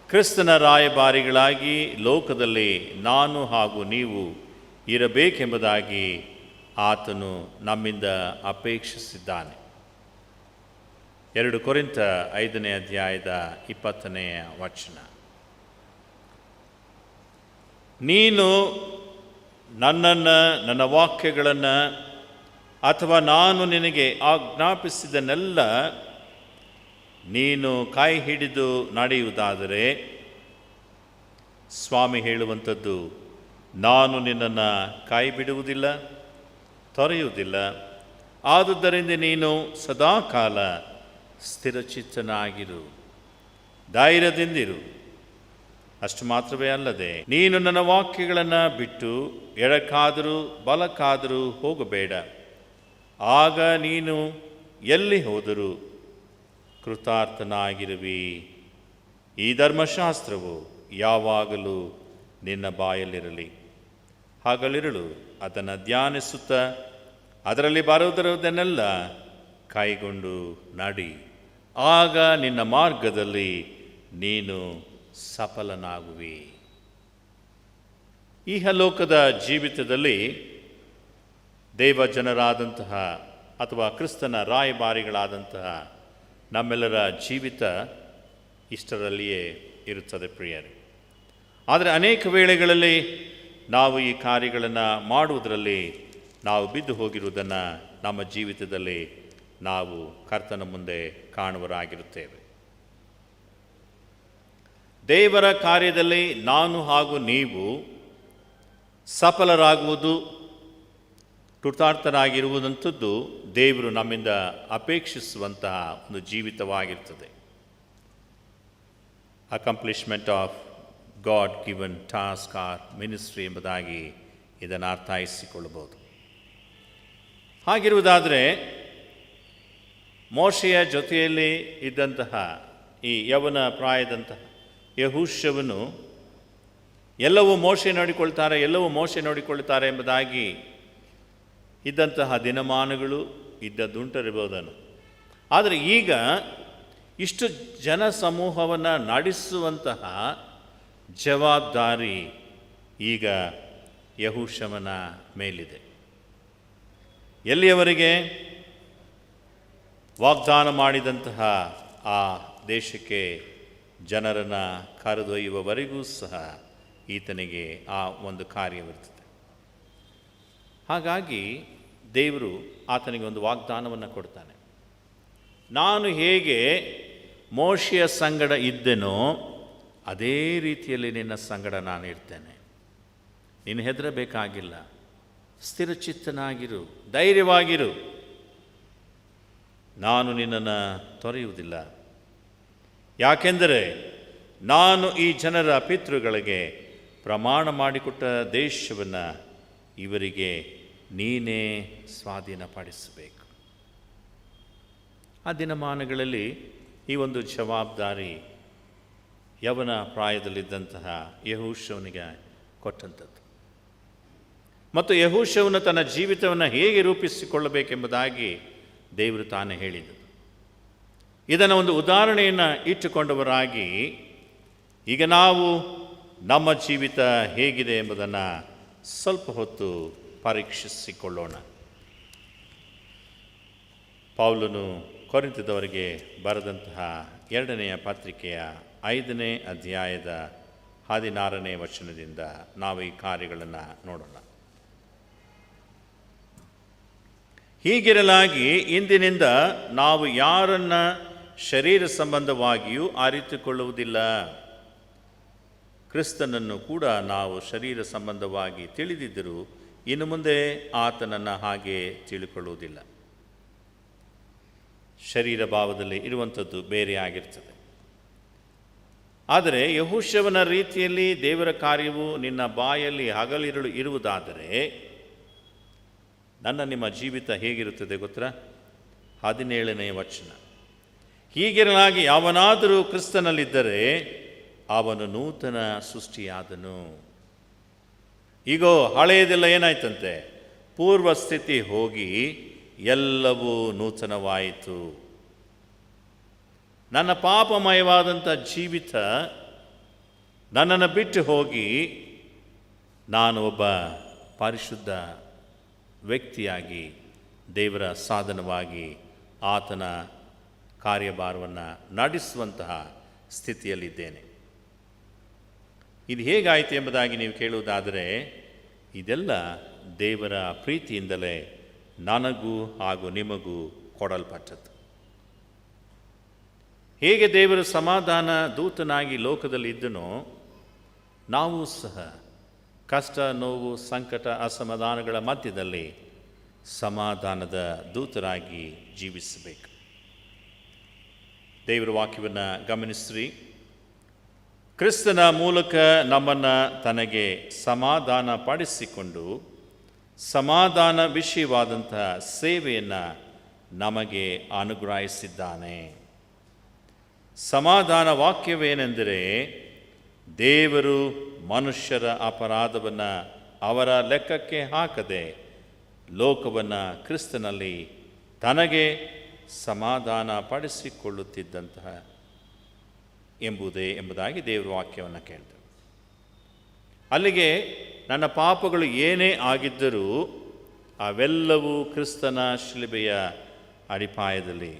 ಕ್ರಿಸ್ತನ ರಾಯಭಾರಿಗಳಾಗಿ ಲೋಕದಲ್ಲಿ ನಾನು ಹಾಗೂ ನೀವು ಇರಬೇಕೆಂಬುದಾಗಿ ಆತನು ನಮ್ಮಿಂದ ಅಪೇಕ್ಷಿಸಿದ್ದಾನೆ. 2 ಕೊರಿಂಥ 5ನೇ ಅಧ್ಯಾಯದ 20ನೇ ವಚನ. ನೀನು ನನ್ನನ್ನು, ನನ್ನ ವಾಕ್ಯಗಳನ್ನು ಅಥವಾ ನಾನು ನಿನಗೆ ಆಜ್ಞಾಪಿಸಿದನೆಲ್ಲ ನೀನು ಕೈ ಹಿಡಿದು ನಡೆಯುವುದಾದರೆ, ಸ್ವಾಮಿ ಹೇಳುವಂಥದ್ದು, ನಾನು ನಿನ್ನನ್ನು ಕೈ ಬಿಡುವುದಿಲ್ಲ, ತೊರೆಯುವುದಿಲ್ಲ. ಆದುದರಿಂದ ನೀನು ಸದಾಕಾಲ ಸ್ಥಿರಚಿತ್ತನಾಗಿರು, ಧೈರ್ಯದಿಂದಿರು. ಅಷ್ಟು ಮಾತ್ರವೇ ಅಲ್ಲದೆ, ನೀನು ನನ್ನ ವಾಕ್ಯಗಳನ್ನು ಬಿಟ್ಟು ಎಡಕ್ಕಾದರೂ ಬಲಕ್ಕಾದರೂ ಹೋಗಬೇಡ. ಆಗ ನೀನು ಎಲ್ಲಿ ಹೋದರೂ ಕೃತಾರ್ಥನಾಗಿರುವಿ. ಈ ಧರ್ಮಶಾಸ್ತ್ರವು ಯಾವಾಗಲೂ ನಿನ್ನ ಬಾಯಲ್ಲಿರಲಿ. ಹಗಲಿರುಳು ಅದನ್ನು ಧ್ಯಾನಿಸುತ್ತಾ ಅದರಲ್ಲಿ ಬರುವುದನ್ನೆಲ್ಲ ಕೈಗೊಂಡು ನಡಿ ಆಗ ನಿನ್ನ ಮಾರ್ಗದಲ್ಲಿ ನೀನು ಸಫಲನಾಗುವಿ. ಇಹಲೋಕದ ಜೀವಿತದಲ್ಲಿ ದೇವ ಜನರಾದಂತಹ ಅಥವಾ ಕ್ರಿಸ್ತನ ರಾಯಭಾರಿಗಳಾದಂತಹ ನಮ್ಮೆಲ್ಲರ ಜೀವಿತ ಇಷ್ಟರಲ್ಲಿಯೇ ಇರುತ್ತದೆ ಪ್ರಿಯರೇ. ಆದರೆ ಅನೇಕ ವೇಳೆಗಳಲ್ಲಿ ನಾವು ಈ ಕಾರ್ಯಗಳನ್ನು ಮಾಡುವುದರಲ್ಲಿ ನಾವು ಬಿದ್ದು ಹೋಗಿರುವುದನ್ನು ನಮ್ಮ ಜೀವಿತದಲ್ಲಿ ನಾವು ಕರ್ತನ ಮುಂದೆ ಕಾಣುವರಾಗಿರುತ್ತೇವೆ. ದೇವರ ಕಾರ್ಯದಲ್ಲಿ ನಾನು ಹಾಗೂ ನೀವು ಸಫಲರಾಗುವುದು, ಕೃತಾರ್ಥರಾಗಿರುವುದಂಥದ್ದು ದೇವರು ನಮ್ಮಿಂದ ಅಪೇಕ್ಷಿಸುವಂತಹ ಒಂದು ಜೀವಿತವಾಗಿರ್ತದೆ. Accomplishment of God given task or ministry ಎಂಬುದಾಗಿ ಇದನ್ನು ಅರ್ಥೈಸಿಕೊಳ್ಳಬಹುದು. ಹಾಗಿರುವುದಾದರೆ ಮೋಶೆಯ ಜೊತೆಯಲ್ಲಿ ಇದ್ದಂತಹ ಈ ಯವನ ಪ್ರಾಯದಂತಹ ಯೆಹೋಶುವನು ಎಲ್ಲವೂ ಮೋಶೆ ನೋಡಿಕೊಳ್ತಾರೆ ಎಂಬುದಾಗಿ ಇದ್ದಂತಹ ದಿನಮಾನಗಳು ಇದ್ದದ್ದುಂಟರಿರಬಹುದನ್ನು. ಆದರೆ ಈಗ ಇಷ್ಟು ಜನ ಸಮೂಹವನ್ನು ನಡೆಸುವಂತಹ ಜವಾಬ್ದಾರಿ ಈಗ ಯೆಹೋಶುವನ ಮೇಲಿದೆ. ಎಲ್ಲಿಯವರೆಗೆ ವಾಗ್ದಾನ ಮಾಡಿದಂತಹ ಆ ದೇಶಕ್ಕೆ ಜನರನ್ನು ಕರೆದೊಯ್ಯುವವರೆಗೂ ಸಹ ಈತನಿಗೆ ಆ ಒಂದು ಕಾರ್ಯವಿರ್ತದೆ. ಹಾಗಾಗಿ ದೇವರು ಆತನಿಗೆ ಒಂದು ವಾಗ್ದಾನವನ್ನು ಕೊಡ್ತಾನೆ. ನಾನು ಹೇಗೆ ಮೋಶೆಯ ಸಂಗಡ ಇದ್ದೆನೋ ಅದೇ ರೀತಿಯಲ್ಲಿ ನಿನ್ನ ಸಂಗಡ ನಾನು ಇರ್ತೇನೆ. ನೀನು ಹೆದರಬೇಕಾಗಿಲ್ಲ, ಸ್ಥಿರಚಿತ್ತನಾಗಿರು, ಧೈರ್ಯವಾಗಿರು, ನಾನು ನಿನ್ನನ್ನು ತೊರೆಯುವುದಿಲ್ಲ. ಯಾಕೆಂದರೆ ನಾನು ಈ ಜನರ ಪಿತೃಗಳಿಗೆ ಪ್ರಮಾಣ ಮಾಡಿಕೊಟ್ಟ ದೇಶವನ್ನು ಇವರಿಗೆ ನೀನೇ ಸ್ವಾಧೀನಪಡಿಸಬೇಕು. ಆ ದಿನಮಾನಗಳಲ್ಲಿ ಈ ಒಂದು ಜವಾಬ್ದಾರಿ ಯವನ ಪ್ರಾಯದಲ್ಲಿದ್ದಂತಹ ಯೆಹೋಶುವನಿಗೆ ಕೊಟ್ಟಂಥದ್ದು. ಮತ್ತು ಯೆಹೋಶುವನು ತನ್ನ ಜೀವಿತವನ್ನು ಹೇಗೆ ರೂಪಿಸಿಕೊಳ್ಳಬೇಕೆಂಬುದಾಗಿ ದೇವರು ತಾನೇ ಹೇಳಿದರು. ಇದನ್ನು ಒಂದು ಉದಾಹರಣೆಯನ್ನು ಇಟ್ಟುಕೊಂಡವರಾಗಿ ಈಗ ನಾವು ನಮ್ಮ ಜೀವಿತ ಹೇಗಿದೆ ಎಂಬುದನ್ನು ಸ್ವಲ್ಪ ಹೊತ್ತು ಪರೀಕ್ಷಿಸಿಕೊಳ್ಳೋಣ. ಪೌಲನು ಕೊರಿಂಥದವರಿಗೆ ಬರೆದಂತಹ 2ನೇ ಪತ್ರಿಕೆಯ 5ನೇ ಅಧ್ಯಾಯದ 16ನೇ ವಚನದಿಂದ ನಾವು ಈ ಕಾರ್ಯಗಳನ್ನು ನೋಡೋಣ. ಹೀಗಿರಲಾಗಿ ಇಂದಿನಿಂದ ನಾವು ಯಾರನ್ನ ಶರೀರ ಸಂಬಂಧವಾಗಿಯೂ ಅರಿತುಕೊಳ್ಳುವುದಿಲ್ಲ. ಕ್ರಿಸ್ತನನ್ನು ಕೂಡ ನಾವು ಶರೀರ ಸಂಬಂಧವಾಗಿ ತಿಳಿದಿದ್ದರೂ ಇನ್ನು ಮುಂದೆ ಆತನನ್ನು ಹಾಗೆ ತಿಳ್ಕೊಳ್ಳುವುದಿಲ್ಲ. ಶರೀರ ಭಾವದಲ್ಲಿ ಇರುವಂಥದ್ದು ಬೇರೆ ಆಗಿರ್ತದೆ. ಆದರೆ ಯೆಹೋಶುವನ ರೀತಿಯಲ್ಲಿ ದೇವರ ಕಾರ್ಯವು ನಿನ್ನ ಬಾಯಲ್ಲಿ ಹಗಲಿರುಳು ಇರುವುದಾದರೆ ನಿಮ್ಮ ಜೀವಿತ ಹೇಗಿರುತ್ತದೆ ಗೊತ್ತಾ? 17ನೇ ವಚನ. ಹೀಗಿರಲಾಗಿ ಯಾವನಾದರೂ ಕ್ರಿಸ್ತನಲ್ಲಿದ್ದರೆ ಅವನು ನೂತನ ಸೃಷ್ಟಿಯಾದನು. ಈಗೋ ಹಳೆಯದೆಲ್ಲ ಏನಾಯ್ತಂತೆ, ಪೂರ್ವ ಸ್ಥಿತಿ ಹೋಗಿ ಎಲ್ಲವೂ ನೂತನವಾಯಿತು. ನನ್ನ ಪಾಪಮಯವಾದಂಥ ಜೀವಿತ ನನ್ನನ್ನು ಬಿಟ್ಟು ಹೋಗಿ ನಾನು ಒಬ್ಬ ಪರಿಶುದ್ಧ ವ್ಯಕ್ತಿಯಾಗಿ ದೇವರ ಸಾಧನವಾಗಿ ಆತನ ಕಾರ್ಯಭಾರವನ್ನು ನಡೆಸುವಂತಹ ಸ್ಥಿತಿಯಲ್ಲಿದ್ದೇನೆ. ಇದು ಹೇಗಾಯಿತು ಎಂಬುದಾಗಿ ನೀವು ಕೇಳುವುದಾದರೆ ಇದೆಲ್ಲ ದೇವರ ಪ್ರೀತಿಯಿಂದಲೇ ನನಗೂ ಹಾಗೂ ನಿಮಗೂ ಕೊಡಲ್ಪಟ್ಟದ್ದು. ಹೇಗೆ ದೇವರ ಸಮಾಧಾನ ದೂತನಾಗಿ ಲೋಕದಲ್ಲಿ ಇದ್ದನೋ ನಾವು ಸಹ ಕಷ್ಟ, ನೋವು, ಸಂಕಟ, ಅಸಮಾಧಾನಗಳ ಮಧ್ಯದಲ್ಲಿ ಸಮಾಧಾನದ ದೂತರಾಗಿ ಜೀವಿಸಬೇಕು. ದೇವರ ವಾಕ್ಯವನ್ನು ಗಮನಿಸ್ರಿ. ಕ್ರಿಸ್ತನ ಮೂಲಕ ನಮ್ಮನ್ನು ತನಗೆ ಸಮಾಧಾನ ಪಡಿಸಿಕೊಂಡು ಸಮಾಧಾನ ವಿಷಯವಾದಂತಹ ಸೇವೆಯನ್ನು ನಮಗೆ ಅನುಗ್ರಹಿಸಿದ್ದಾನೆ. ಸಮಾಧಾನ ವಾಕ್ಯವೇನೆಂದರೆ, ದೇವರು ಮನುಷ್ಯರ ಅಪರಾಧವನ್ನು ಅವರ ಲೆಕ್ಕಕ್ಕೆ ಹಾಕದೆ ಲೋಕವನ್ನು ಕ್ರಿಸ್ತನಲ್ಲಿ ತನಗೆ ಸಮಾಧಾನ ಪಡಿಸಿಕೊಳ್ಳುತ್ತಿದ್ದಂತಹ ಎಂಬುದಾಗಿ ದೇವರ ವಾಕ್ಯವನ್ನು ಕೇಳಿದರು. ಅಲ್ಲಿಗೆ ನನ್ನ ಪಾಪಗಳು ಏನೇ ಆಗಿದ್ದರೂ ಅವೆಲ್ಲವೂ ಕ್ರಿಸ್ತನ ಶಿಲುಬೆಯ ಅಡಿಪಾಯದಲ್ಲಿ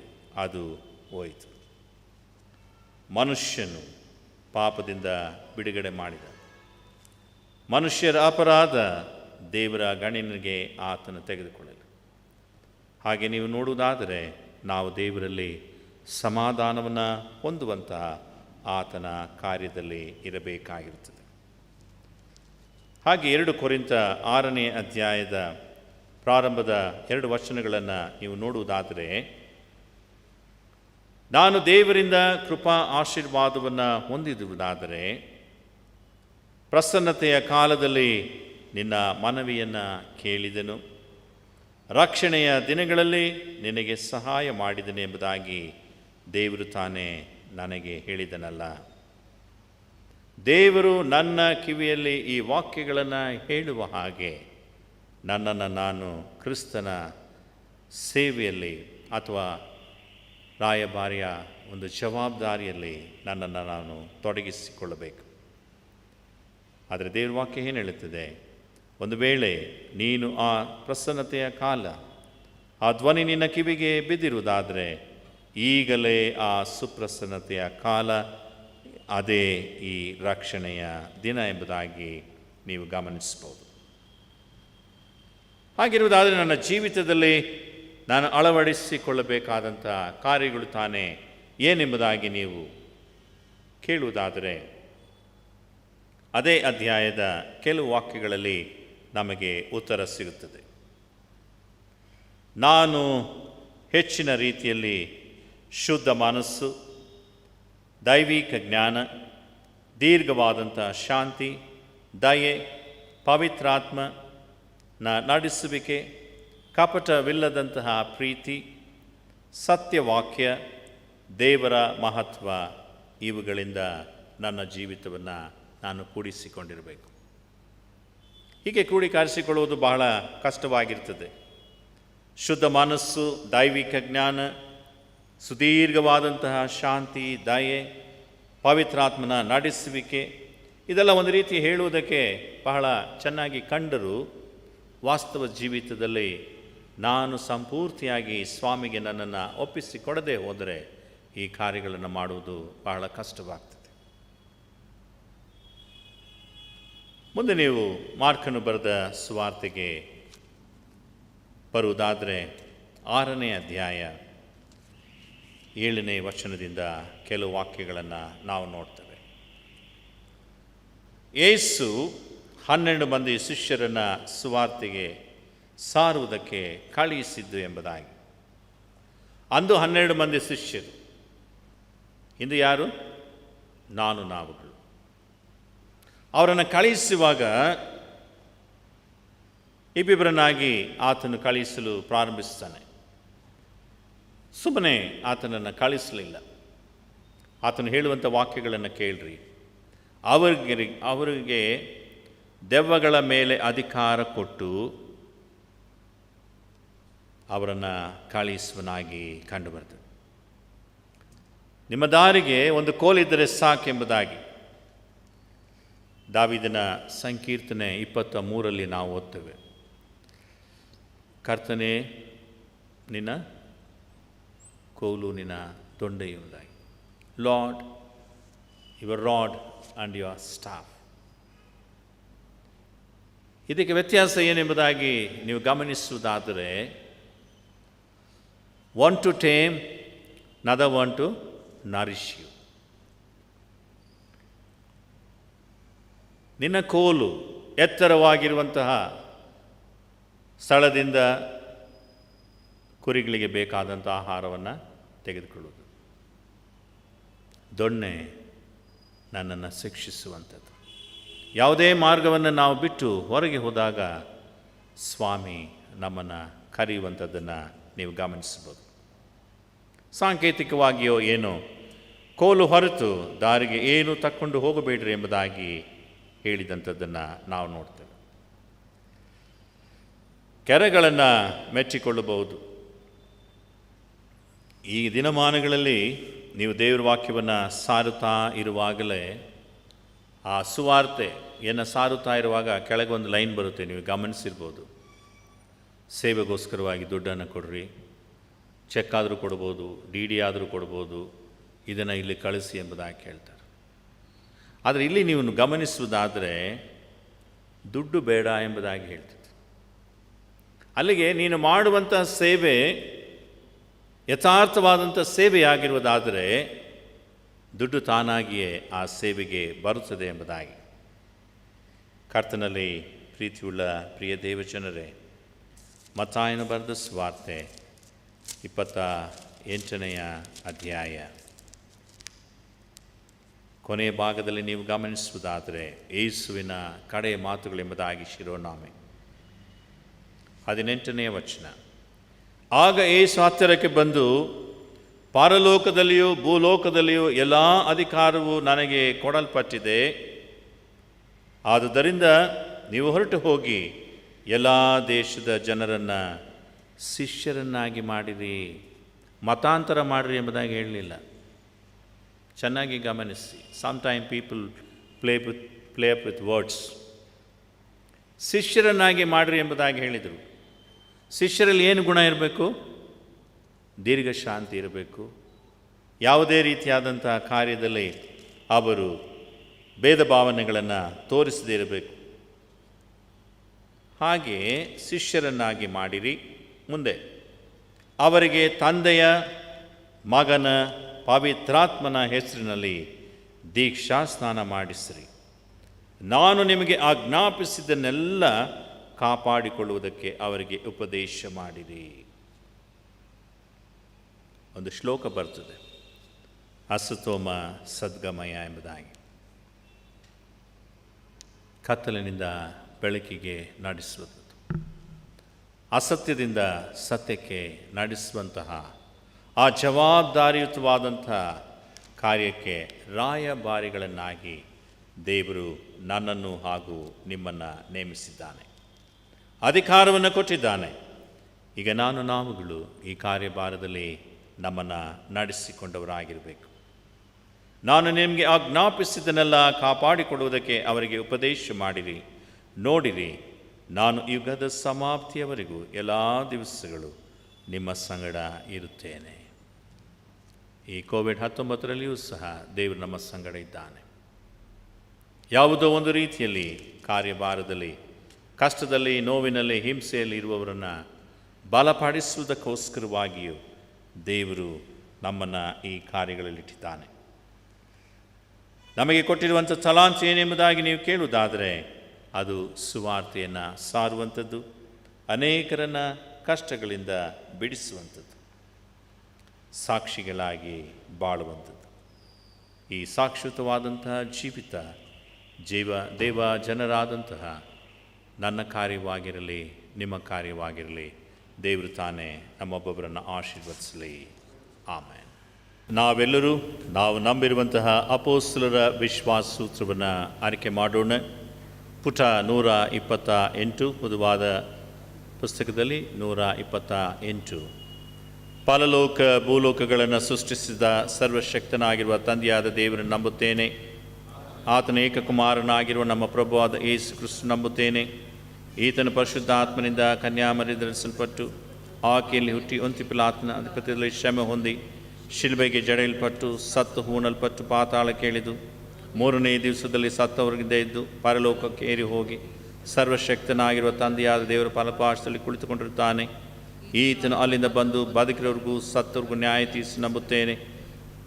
ಅದು ಹೋಯಿತು. ಮನುಷ್ಯನು ಪಾಪದಿಂದ ಬಿಡುಗಡೆ ಮಾಡಿದ. ಮನುಷ್ಯರ ಅಪರಾಧ ದೇವರ ಗಣನೆಗೆ ಆತನು ತೆಗೆದುಕೊಳ್ಳಲು. ಹಾಗೆ ನೀವು ನೋಡುವುದಾದರೆ ನಾವು ದೇವರಲ್ಲಿ ಸಮಾಧಾನವನ್ನು ಹೊಂದುವಂತಹ ಆತನ ಕಾರ್ಯದಲ್ಲಿ ಇರಬೇಕಾಗಿರುತ್ತದೆ. ಹಾಗೆ 2 ಕೊರಿಂಥ 6ನೇ ಅಧ್ಯಾಯದ ಪ್ರಾರಂಭದ 2 ವಚನಗಳನ್ನು ನೀವು ನೋಡುವುದಾದರೆ, ನಾನು ದೇವರಿಂದ ಕೃಪಾ ಆಶೀರ್ವಾದವನ್ನು ಹೊಂದಿದುವುದಾದರೆ ಪ್ರಸನ್ನತೆಯ ಕಾಲದಲ್ಲಿ ನಿನ್ನ ಮನವಿಯನ್ನು ಕೇಳಿದೆನು, ರಕ್ಷಣೆಯ ದಿನಗಳಲ್ಲಿ ನಿನಗೆ ಸಹಾಯ ಮಾಡಿದೆನು ಎಂಬುದಾಗಿ ದೇವರು ತಾನೇ ನನಗೆ ಹೇಳಿದನಲ್ಲ. ದೇವರು ನನ್ನ ಕಿವಿಯಲ್ಲಿ ಈ ವಾಕ್ಯಗಳನ್ನು ಹೇಳುವ ಹಾಗೆ ನನ್ನನ್ನು ನಾನು ಕ್ರಿಸ್ತನ ಸೇವೆಯಲ್ಲಿ ಅಥವಾ ರಾಯಭಾರಿಯ ಒಂದು ಜವಾಬ್ದಾರಿಯಲ್ಲಿ ನನ್ನನ್ನು ನಾನು ತೊಡಗಿಸಿಕೊಳ್ಳಬೇಕು. ಆದರೆ ದೇವ್ರ ವಾಕ್ಯ ಏನು ಹೇಳುತ್ತದೆ? ಒಂದು ವೇಳೆ ನೀನು ಆ ಪ್ರಸನ್ನತೆಯ ಕಾಲ, ಆ ಧ್ವನಿ ನಿನ್ನ ಕಿವಿಗೆ ಬಿದ್ದಿರುವುದಾದರೆ ಈಗಲೇ ಆ ಸುಪ್ರಸನ್ನತೆಯ ಕಾಲ, ಅದೇ ಈ ರಕ್ಷಣೆಯ ದಿನ ಎಂಬುದಾಗಿ ನೀವು ಗಮನಿಸ್ಬೋದು. ಹಾಗಿರುವುದಾದರೆ ನನ್ನ ಜೀವಿತದಲ್ಲಿ ನಾನು ಅಳವಡಿಸಿಕೊಳ್ಳಬೇಕಾದಂಥ ಕಾರ್ಯಗಳು ತಾನೇ ಏನೆಂಬುದಾಗಿ ನೀವು ಕೇಳುವುದಾದರೆ ಅದೇ ಅಧ್ಯಾಯದ ಕೆಲವು ವಾಕ್ಯಗಳಲ್ಲಿ ನಮಗೆ ಉತ್ತರ ಸಿಗುತ್ತದೆ. ನಾನು ಹೆಚ್ಚಿನ ರೀತಿಯಲ್ಲಿ ಶುದ್ಧ ಮನಸ್ಸು, ದೈವಿಕ ಜ್ಞಾನ, ದೀರ್ಘವಾದಂಥ ಶಾಂತಿ, ದಯೆ, ಪವಿತ್ರಾತ್ಮ ನಡೆಸುವಿಕೆ, ಕಪಟವಿಲ್ಲದಂತಹ ಪ್ರೀತಿ, ಸತ್ಯವಾಕ್ಯ, ದೇವರ ಮಹತ್ವ, ಇವುಗಳಿಂದ ನನ್ನ ಜೀವಿತವನ್ನು ನಾನು ಕೂಡಿಸಿಕೊಂಡಿರಬೇಕು. ಹೀಗೆ ಕ್ರೋಢೀಕರಿಸಿಕೊಳ್ಳುವುದು ಬಹಳ ಕಷ್ಟವಾಗಿರ್ತದೆ. ಶುದ್ಧ ಮನಸ್ಸು, ದೈವಿಕ ಜ್ಞಾನ, ಸುದೀರ್ಘವಾದಂತಹ ಶಾಂತಿ, ದಯೆ, ಪವಿತ್ರಾತ್ಮನ ನಡೆಸುವಿಕೆ, ಇದೆಲ್ಲ ಒಂದು ರೀತಿ ಹೇಳುವುದಕ್ಕೆ ಬಹಳ ಚೆನ್ನಾಗಿ ಕಂಡರೂ ವಾಸ್ತವ ಜೀವಿತದಲ್ಲಿ ನಾನು ಸಂಪೂರ್ತಿಯಾಗಿ ಸ್ವಾಮಿಗೆ ನನ್ನನ್ನು ಒಪ್ಪಿಸಿಕೊಡದೆ ಹೋದರೆ ಈ ಕಾರ್ಯಗಳನ್ನು ಮಾಡುವುದು ಬಹಳ ಕಷ್ಟವಾಗ್ತದೆ. ಮುಂದೆ ನೀವು ಮಾರ್ಕನು ಬರೆದ ಸುವಾರ್ತೆಗೆ ಬರುವುದಾದರೆ 6ನೇ ಅಧ್ಯಾಯ 7ನೇ ವಚನದಿಂದ ಕೆಲವು ವಾಕ್ಯಗಳನ್ನು ನಾವು ನೋಡ್ತೇವೆ. ಯೇಸು 12 ಮಂದಿ ಶಿಷ್ಯರನ್ನು ಸುವಾರ್ತೆಗೆ ಸಾರುವುದಕ್ಕೆ ಕಳುಹಿಸಿದ್ದು ಎಂಬುದಾಗಿ. ಅಂದು 12 ಮಂದಿ ಶಿಷ್ಯರು, ಇಂದು ಯಾರು? ನಾವುಗಳು. ಅವರನ್ನು ಕಳುಹಿಸುವಾಗ ಇಬ್ಬಿಬ್ಬರನ್ನಾಗಿ ಆತನು ಕಳುಹಿಸಲು ಪ್ರಾರಂಭಿಸ್ತಾನೆ. ಸುಮ್ಮನೆ ಆತನನ್ನು ಕಳಿಸಲಿಲ್ಲ. ಆತನು ಹೇಳುವಂಥ ವಾಕ್ಯಗಳನ್ನು ಕೇಳ್ರಿ. ಅವರಿಗೆ ದೆವ್ವಗಳ ಮೇಲೆ ಅಧಿಕಾರ ಕೊಟ್ಟು ಅವರನ್ನು ಕಳುಹಿಸುವನಾಗಿ ಕಂಡುಬರ್ತದೆ. ನಿಮ್ಮ ದಾರಿಗೆ ಒಂದು ಕೋಲಿದ್ದರೆ ಸಾಕೆಂಬುದಾಗಿ ದಾವೀದನ ಸಂಕೀರ್ತನೆ 23ರಲ್ಲಿ ನಾವು ಓದ್ತೇವೆ. ಕರ್ತನೇ, ನಿನ್ನ ಕೋಲು, ನಿನ್ನ ದೊಂಡೆಯುವುದಾಗಿ. Lord, your rod and your staff. ಇದಕ್ಕೆ ವ್ಯತ್ಯಾಸ ಏನೆಂಬುದಾಗಿ ನೀವು ಗಮನಿಸುವುದಾದರೆ, one to tame, another one to nourish you. ನಿನ್ನ ಕೋಲು ಎತ್ತರವಾಗಿರುವಂತಹ ಸ್ಥಳದಿಂದ ಕುರಿಗಳಿಗೆ ಬೇಕಾದಂಥ ಆಹಾರವನ್ನು ತೆಗೆದುಕೊಳ್ಳುವುದು. ದೊಣ್ಣೆ ನನ್ನನ್ನು ಶಿಕ್ಷಿಸುವಂಥದ್ದು. ಯಾವುದೇ ಮಾರ್ಗವನ್ನು ನಾವು ಬಿಟ್ಟು ಹೊರಗೆ ಹೋದಾಗ ಸ್ವಾಮಿ ನಮ್ಮನ್ನು ಕರೆಯುವಂಥದ್ದನ್ನು ನೀವು ಗಮನಿಸ್ಬೋದು. ಸಾಂಕೇತಿಕವಾಗಿಯೋ ಏನೋ ಕೋಲು ಹೊರತು ದಾರಿಗೆ ಏನು ತಕ್ಕೊಂಡು ಹೋಗಬೇಡ್ರಿ ಎಂಬುದಾಗಿ ಹೇಳಿದಂಥದ್ದನ್ನು ನಾವು ನೋಡ್ತೇವೆ. ಕೆರೆಗಳನ್ನು ಮೆಚ್ಚಿಕೊಳ್ಳಬಹುದು, ಈ ದಿನಮಾನಗಳಲ್ಲಿ ನೀವು ದೇವರ ವಾಕ್ಯವನ್ನು ಸಾರುತ್ತಾ ಇರುವಾಗಲೇ ಆ ಸುವಾರ್ತೆಯನ್ನು ಸಾರುತ್ತಾ ಇರುವಾಗ ಕೆಳಗೊಂದು ಲೈನ್ ಬರುತ್ತೆ, ನೀವು ಗಮನಿಸಿರ್ಬೋದು. ಸೇವೆಗೋಸ್ಕರವಾಗಿ ದುಡ್ಡನ್ನು ಕೊಡ್ರಿ, ಚೆಕ್ ಆದರೂ ಕೊಡ್ಬೋದು, DD ಆದರೂ ಕೊಡ್ಬೋದು, ಇದನ್ನು ಇಲ್ಲಿ ಕಳಿಸಿ ಎಂಬುದಾಗಿ ಹೇಳ್ತಾರೆ. ಆದರೆ ಇಲ್ಲಿ ನೀವು ಗಮನಿಸುವುದಾದರೆ ದುಡ್ಡು ಬೇಡ ಎಂಬುದಾಗಿ ಹೇಳ್ತಿತ್ತು. ಅಲ್ಲಿಗೆ ನೀನು ಮಾಡುವಂಥ ಸೇವೆ ಯಥಾರ್ಥವಾದಂಥ ಸೇವೆಯಾಗಿರುವುದಾದರೆ ದುಡ್ಡು ತಾನಾಗಿಯೇ ಆ ಸೇವೆಗೆ ಬರುತ್ತದೆ ಎಂಬುದಾಗಿ. ಕರ್ತನಲ್ಲಿ ಪ್ರೀತಿಯುಳ್ಳ ಪ್ರಿಯ ದೇವಜನರೇ, ಮತ್ತಾಯನು ಬರೆದ ಸುವಾರ್ತೆ 28ನೇ ಅಧ್ಯಾಯ ಕೊನೆಯ ಭಾಗದಲ್ಲಿ ನೀವು ಗಮನಿಸುವುದಾದರೆ ಯೇಸುವಿನ ಕಡೆಯ ಮಾತುಗಳೆಂಬುದಾಗಿ ಶಿರೋನಾಮೆ 18ನೇ ವಚನ. ಆಗ ಯೇಸು ಹತ್ತಿರಕ್ಕೆ ಬಂದು, ಪರಲೋಕದಲ್ಲಿಯೂ ಭೂಲೋಕದಲ್ಲಿಯೂ ಎಲ್ಲ ಅಧಿಕಾರವು ನನಗೆ ಕೊಡಲ್ಪಟ್ಟಿದೆ. ಆದುದರಿಂದ ನೀವು ಹೊರಟು ಹೋಗಿ ಎಲ್ಲ ದೇಶದ ಜನರನ್ನು ಶಿಷ್ಯರನ್ನಾಗಿ ಮಾಡಿರಿ, ಮತಾಂತರ ಮಾಡಿರಿ ಎಂಬುದಾಗಿ ಹೇಳಲಿಲ್ಲ. ಚೆನ್ನಾಗಿ ಗಮನಿಸಿ. Sometime people play up with words. ಶಿಷ್ಯರನ್ನಾಗಿ ಮಾಡಿರಿ ಎಂಬುದಾಗಿ ಹೇಳಿದರು. ಶಿಷ್ಯರಲ್ಲಿ ಏನು ಗುಣ ಇರಬೇಕು? ದೀರ್ಘ ಶಾಂತಿ ಇರಬೇಕು. ಯಾವುದೇ ರೀತಿಯಾದಂಥ ಕಾರ್ಯದಲ್ಲಿ ಅವರು ಭೇದ ಭಾವನೆಗಳನ್ನು ತೋರಿಸದೇ ಇರಬೇಕು. ಹಾಗೆಯೇ ಶಿಷ್ಯರನ್ನಾಗಿ ಮಾಡಿರಿ. ಮುಂದೆ ಅವರಿಗೆ ತಂದೆಯ, ಮಗನ, ಪವಿತ್ರಾತ್ಮನ ಹೆಸರಿನಲ್ಲಿ ದೀಕ್ಷಾ ಸ್ನಾನ ಮಾಡಿಸಿರಿ. ನಾನು ನಿಮಗೆ ಆಜ್ಞಾಪಿಸಿದ್ದನ್ನೆಲ್ಲ ಕಾಪಾಡಿಕೊಳ್ಳುವುದಕ್ಕೆ ಅವರಿಗೆ ಉಪದೇಶ ಮಾಡಿರಿ. ಒಂದು ಶ್ಲೋಕ ಬರ್ತದೆ, ಅಸತೋಮ ಸದ್ಗಮಯ ಎಂಬುದಾಗಿ. ಕತ್ತಲಿನಿಂದ ಬೆಳಕಿಗೆ ನಡೆಸುವುದು, ಅಸತ್ಯದಿಂದ ಸತ್ಯಕ್ಕೆ ನಡೆಸುವಂತಹ ಆ ಜವಾಬ್ದಾರಿಯುತವಾದಂಥ ಕಾರ್ಯಕ್ಕೆ ರಾಯಭಾರಿಗಳನ್ನಾಗಿ ದೇವರು ನನ್ನನ್ನು ಹಾಗೂ ನಿಮ್ಮನ್ನು ನೇಮಿಸಿದ್ದಾನೆ, ಅಧಿಕಾರವನ್ನು ಕೊಟ್ಟಿದ್ದಾನೆ. ಈಗ ನಾವುಗಳು ಈ ಕಾರ್ಯಭಾರದಲ್ಲಿ ನಮ್ಮನ್ನು ನಡೆಸಿಕೊಂಡವರಾಗಿರಬೇಕು. ನಾನು ನಿಮಗೆ ಆಜ್ಞಾಪಿಸಿದ್ದನ್ನೆಲ್ಲ ಕಾಪಾಡಿಕೊಳ್ಳುವುದಕ್ಕೆ ಅವರಿಗೆ ಉಪದೇಶ ಮಾಡಿರಿ. ನೋಡಿರಿ, ನಾನು ಯುಗದ ಸಮಾಪ್ತಿಯವರೆಗೂ ಎಲ್ಲ ದಿವಸಗಳು ನಿಮ್ಮ ಸಂಗಡ ಇರುತ್ತೇನೆ. ಈ ಕೋವಿಡ್-19ರಲ್ಲಿಯೂ ಸಹ ದೇವರು ನಮ್ಮ ಸಂಗಡ ಇದ್ದಾನೆ. ಯಾವುದೋ ಒಂದು ರೀತಿಯಲ್ಲಿ ಕಾರ್ಯಭಾರದಲ್ಲಿ, ಕಷ್ಟದಲ್ಲಿ, ನೋವಿನಲ್ಲಿ, ಹಿಂಸೆಯಲ್ಲಿ ಇರುವವರನ್ನು ಬಲಪಡಿಸುವುದಕ್ಕೋಸ್ಕರವಾಗಿಯೂ ದೇವರು ನಮ್ಮನ್ನು ಈ ಕಾರ್ಯಗಳಲ್ಲಿಟ್ಟಿದ್ದಾನೆ. ನಮಗೆ ಕೊಟ್ಟಿರುವಂಥ ತಲಾಂತು ಏನೆಂಬುದಾಗಿ ನೀವು ಕೇಳುವುದಾದರೆ ಅದು ಸುವಾರ್ತೆಯನ್ನು ಸಾರುವಂಥದ್ದು, ಅನೇಕರನ್ನು ಕಷ್ಟಗಳಿಂದ ಬಿಡಿಸುವಂಥದ್ದು, ಸಾಕ್ಷಿಗಳಾಗಿ ಬಾಳುವಂಥದ್ದು. ಈ ಶಾಶ್ವತವಾದಂತಹ ಜೀವಿತ ದೇವ ಜನರಾದಂತಹ ನನ್ನ ಕಾರ್ಯವಾಗಿರಲಿ, ನಿಮ್ಮ ಕಾರ್ಯವಾಗಿರಲಿ, ದೇವರು ತಾನೇ ನಮ್ಮೊಬ್ಬೊಬ್ಬರನ್ನು ಆಶೀರ್ವದಿಸಲಿ. ಆಮೇನ್. ನಾವೆಲ್ಲರೂ ನಾವು ನಂಬಿರುವಂತಹ ಅಪೊಸ್ತಲರ ವಿಶ್ವಾಸ ಸೂತ್ರವನ್ನು ಆಯ್ಕೆ ಮಾಡೋಣ. ಪುಟ 128, ಹುದುವಾದ ಪುಸ್ತಕದಲ್ಲಿ 128. ಪರಲೋಕ ಭೂಲೋಕಗಳನ್ನು ಸೃಷ್ಟಿಸಿದ ಸರ್ವಶಕ್ತನಾಗಿರುವ ತಂದೆಯಾದ ದೇವರನ್ನು ನಂಬುತ್ತೇನೆ. ಆತನ ಏಕಕುಮಾರನಾಗಿರುವ ನಮ್ಮ ಪ್ರಭುವಾದ ಯೇಸು ಕ್ರಿಸ್ತ ನಂಬುತ್ತೇನೆ. ಈತನ ಪರಿಶುದ್ಧಾತ್ಮನಿಂದ ಕನ್ಯಾಮರಿ ಧರಿಸಲ್ಪಟ್ಟು ಆಕೆಯಲ್ಲಿ ಹುಟ್ಟಿ ಒಂತಿ ಪಿಲಾತನ ಅಧಿಪತ್ಯದಲ್ಲಿ ಶ್ರಮೆ ಹೊಂದಿ ಶಿಲ್ಬೆಗೆ ಜಡೆಯಲ್ಪಟ್ಟು ಸತ್ತು ಹೂಣಲ್ಪಟ್ಟು ಪಾತಾಳಕ್ಕೆ ಇಳಿದು 3ನೇ ದಿವಸದಲ್ಲಿ ಸತ್ತವರಿಗಿಂದ ಎದ್ದು ಪರಲೋಕಕ್ಕೆ ಏರಿ ಹೋಗಿ ಸರ್ವಶಕ್ತನಾಗಿರುವ ತಂದೆಯಾದ ದೇವರ ಫಲಪಾಶದಲ್ಲಿ ಕುಳಿತುಕೊಂಡಿರುತ್ತಾನೆ. ಈತನು ಅಲ್ಲಿಂದ ಬಂದು ಬದುಕಿರೋರಿಗೂ ಸತ್ತವ್ರಿಗೂ ನ್ಯಾಯ ತೀರಿಸಿ ನಂಬುತ್ತೇನೆ.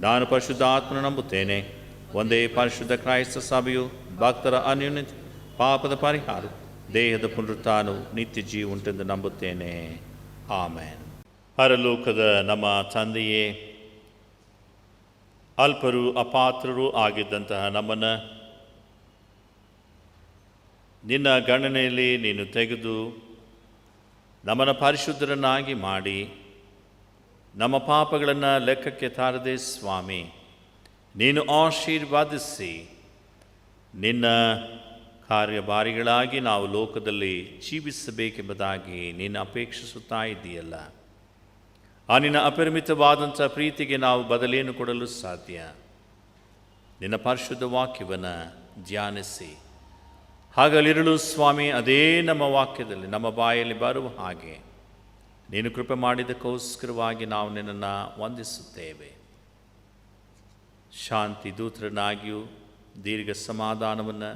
ನಾನು ಪರಿಶುದ್ಧಾತ್ಮನ ನಂಬುತ್ತೇನೆ. ಒಂದೇ ಪರಿಶುದ್ಧ ಕ್ರೈಸ್ತ ಸಭೆಯು, ಭಕ್ತರ ಅನ್ಯೋನ್ಯತೆ, ಪಾಪದ ಪರಿಹಾರ, ದೇಹದ ಪುನರುತ್ಥಾನವು, ನಿತ್ಯ ಜೀವ ಉಂಟೆಂದು ನಂಬುತ್ತೇನೆ. ಆಮೇನ್. ಪರಲೋಕದ ನಮ್ಮ ತಂದೆಯೇ, ಅಲ್ಪರು ಅಪಾತ್ರರು ಆಗಿದ್ದಂತಹ ನಮ್ಮನ್ನು ನಿನ್ನ ಗಣನೆಯಲ್ಲಿ ನೀನು ತೆಗೆದು ನಮ್ಮನ್ನು ಪರಿಶುದ್ಧರನ್ನಾಗಿ ಮಾಡಿ ನಮ್ಮ ಪಾಪಗಳನ್ನು ಲೆಕ್ಕಕ್ಕೆ ತಾರದೆ ಸ್ವಾಮಿ ನೀನು ಆಶೀರ್ವಾದಿಸಿ ನಿನ್ನ ಕಾರ್ಯಭಾರಿಗಳಾಗಿ ನಾವು ಲೋಕದಲ್ಲಿ ಜೀವಿಸಬೇಕೆಂಬುದಾಗಿ ನೀನು ಅಪೇಕ್ಷಿಸುತ್ತಾ ಇದ್ದೀಯಲ್ಲ. ಆ ನಿನ್ನ ಅಪರಿಮಿತವಾದಂಥ ಪ್ರೀತಿಗೆ ನಾವು ಬದಲೇನು ಕೊಡಲು ಸಾಧ್ಯ? ನಿನ್ನ ಪರಿಶುದ್ಧ ವಾಕ್ಯವನ್ನು ಧ್ಯಾನಿಸಿ ಹಾಗಲಿರಲು ಸ್ವಾಮಿ, ಅದೇ ನಮ್ಮ ವಾಕ್ಯದಲ್ಲಿ ನಮ್ಮ ಬಾಯಲ್ಲಿ ಬರುವ ಹಾಗೆ ನೀನು ಕೃಪೆ ಮಾಡಿದ್ದಕ್ಕೋಸ್ಕರವಾಗಿ ನಾವು ನಿನ್ನನ್ನು ವಂದಿಸುತ್ತೇವೆ. ಶಾಂತಿ ದೂತರನ್ನಾಗಿಯೂ ದೀರ್ಘ ಸಮಾಧಾನವನ್ನು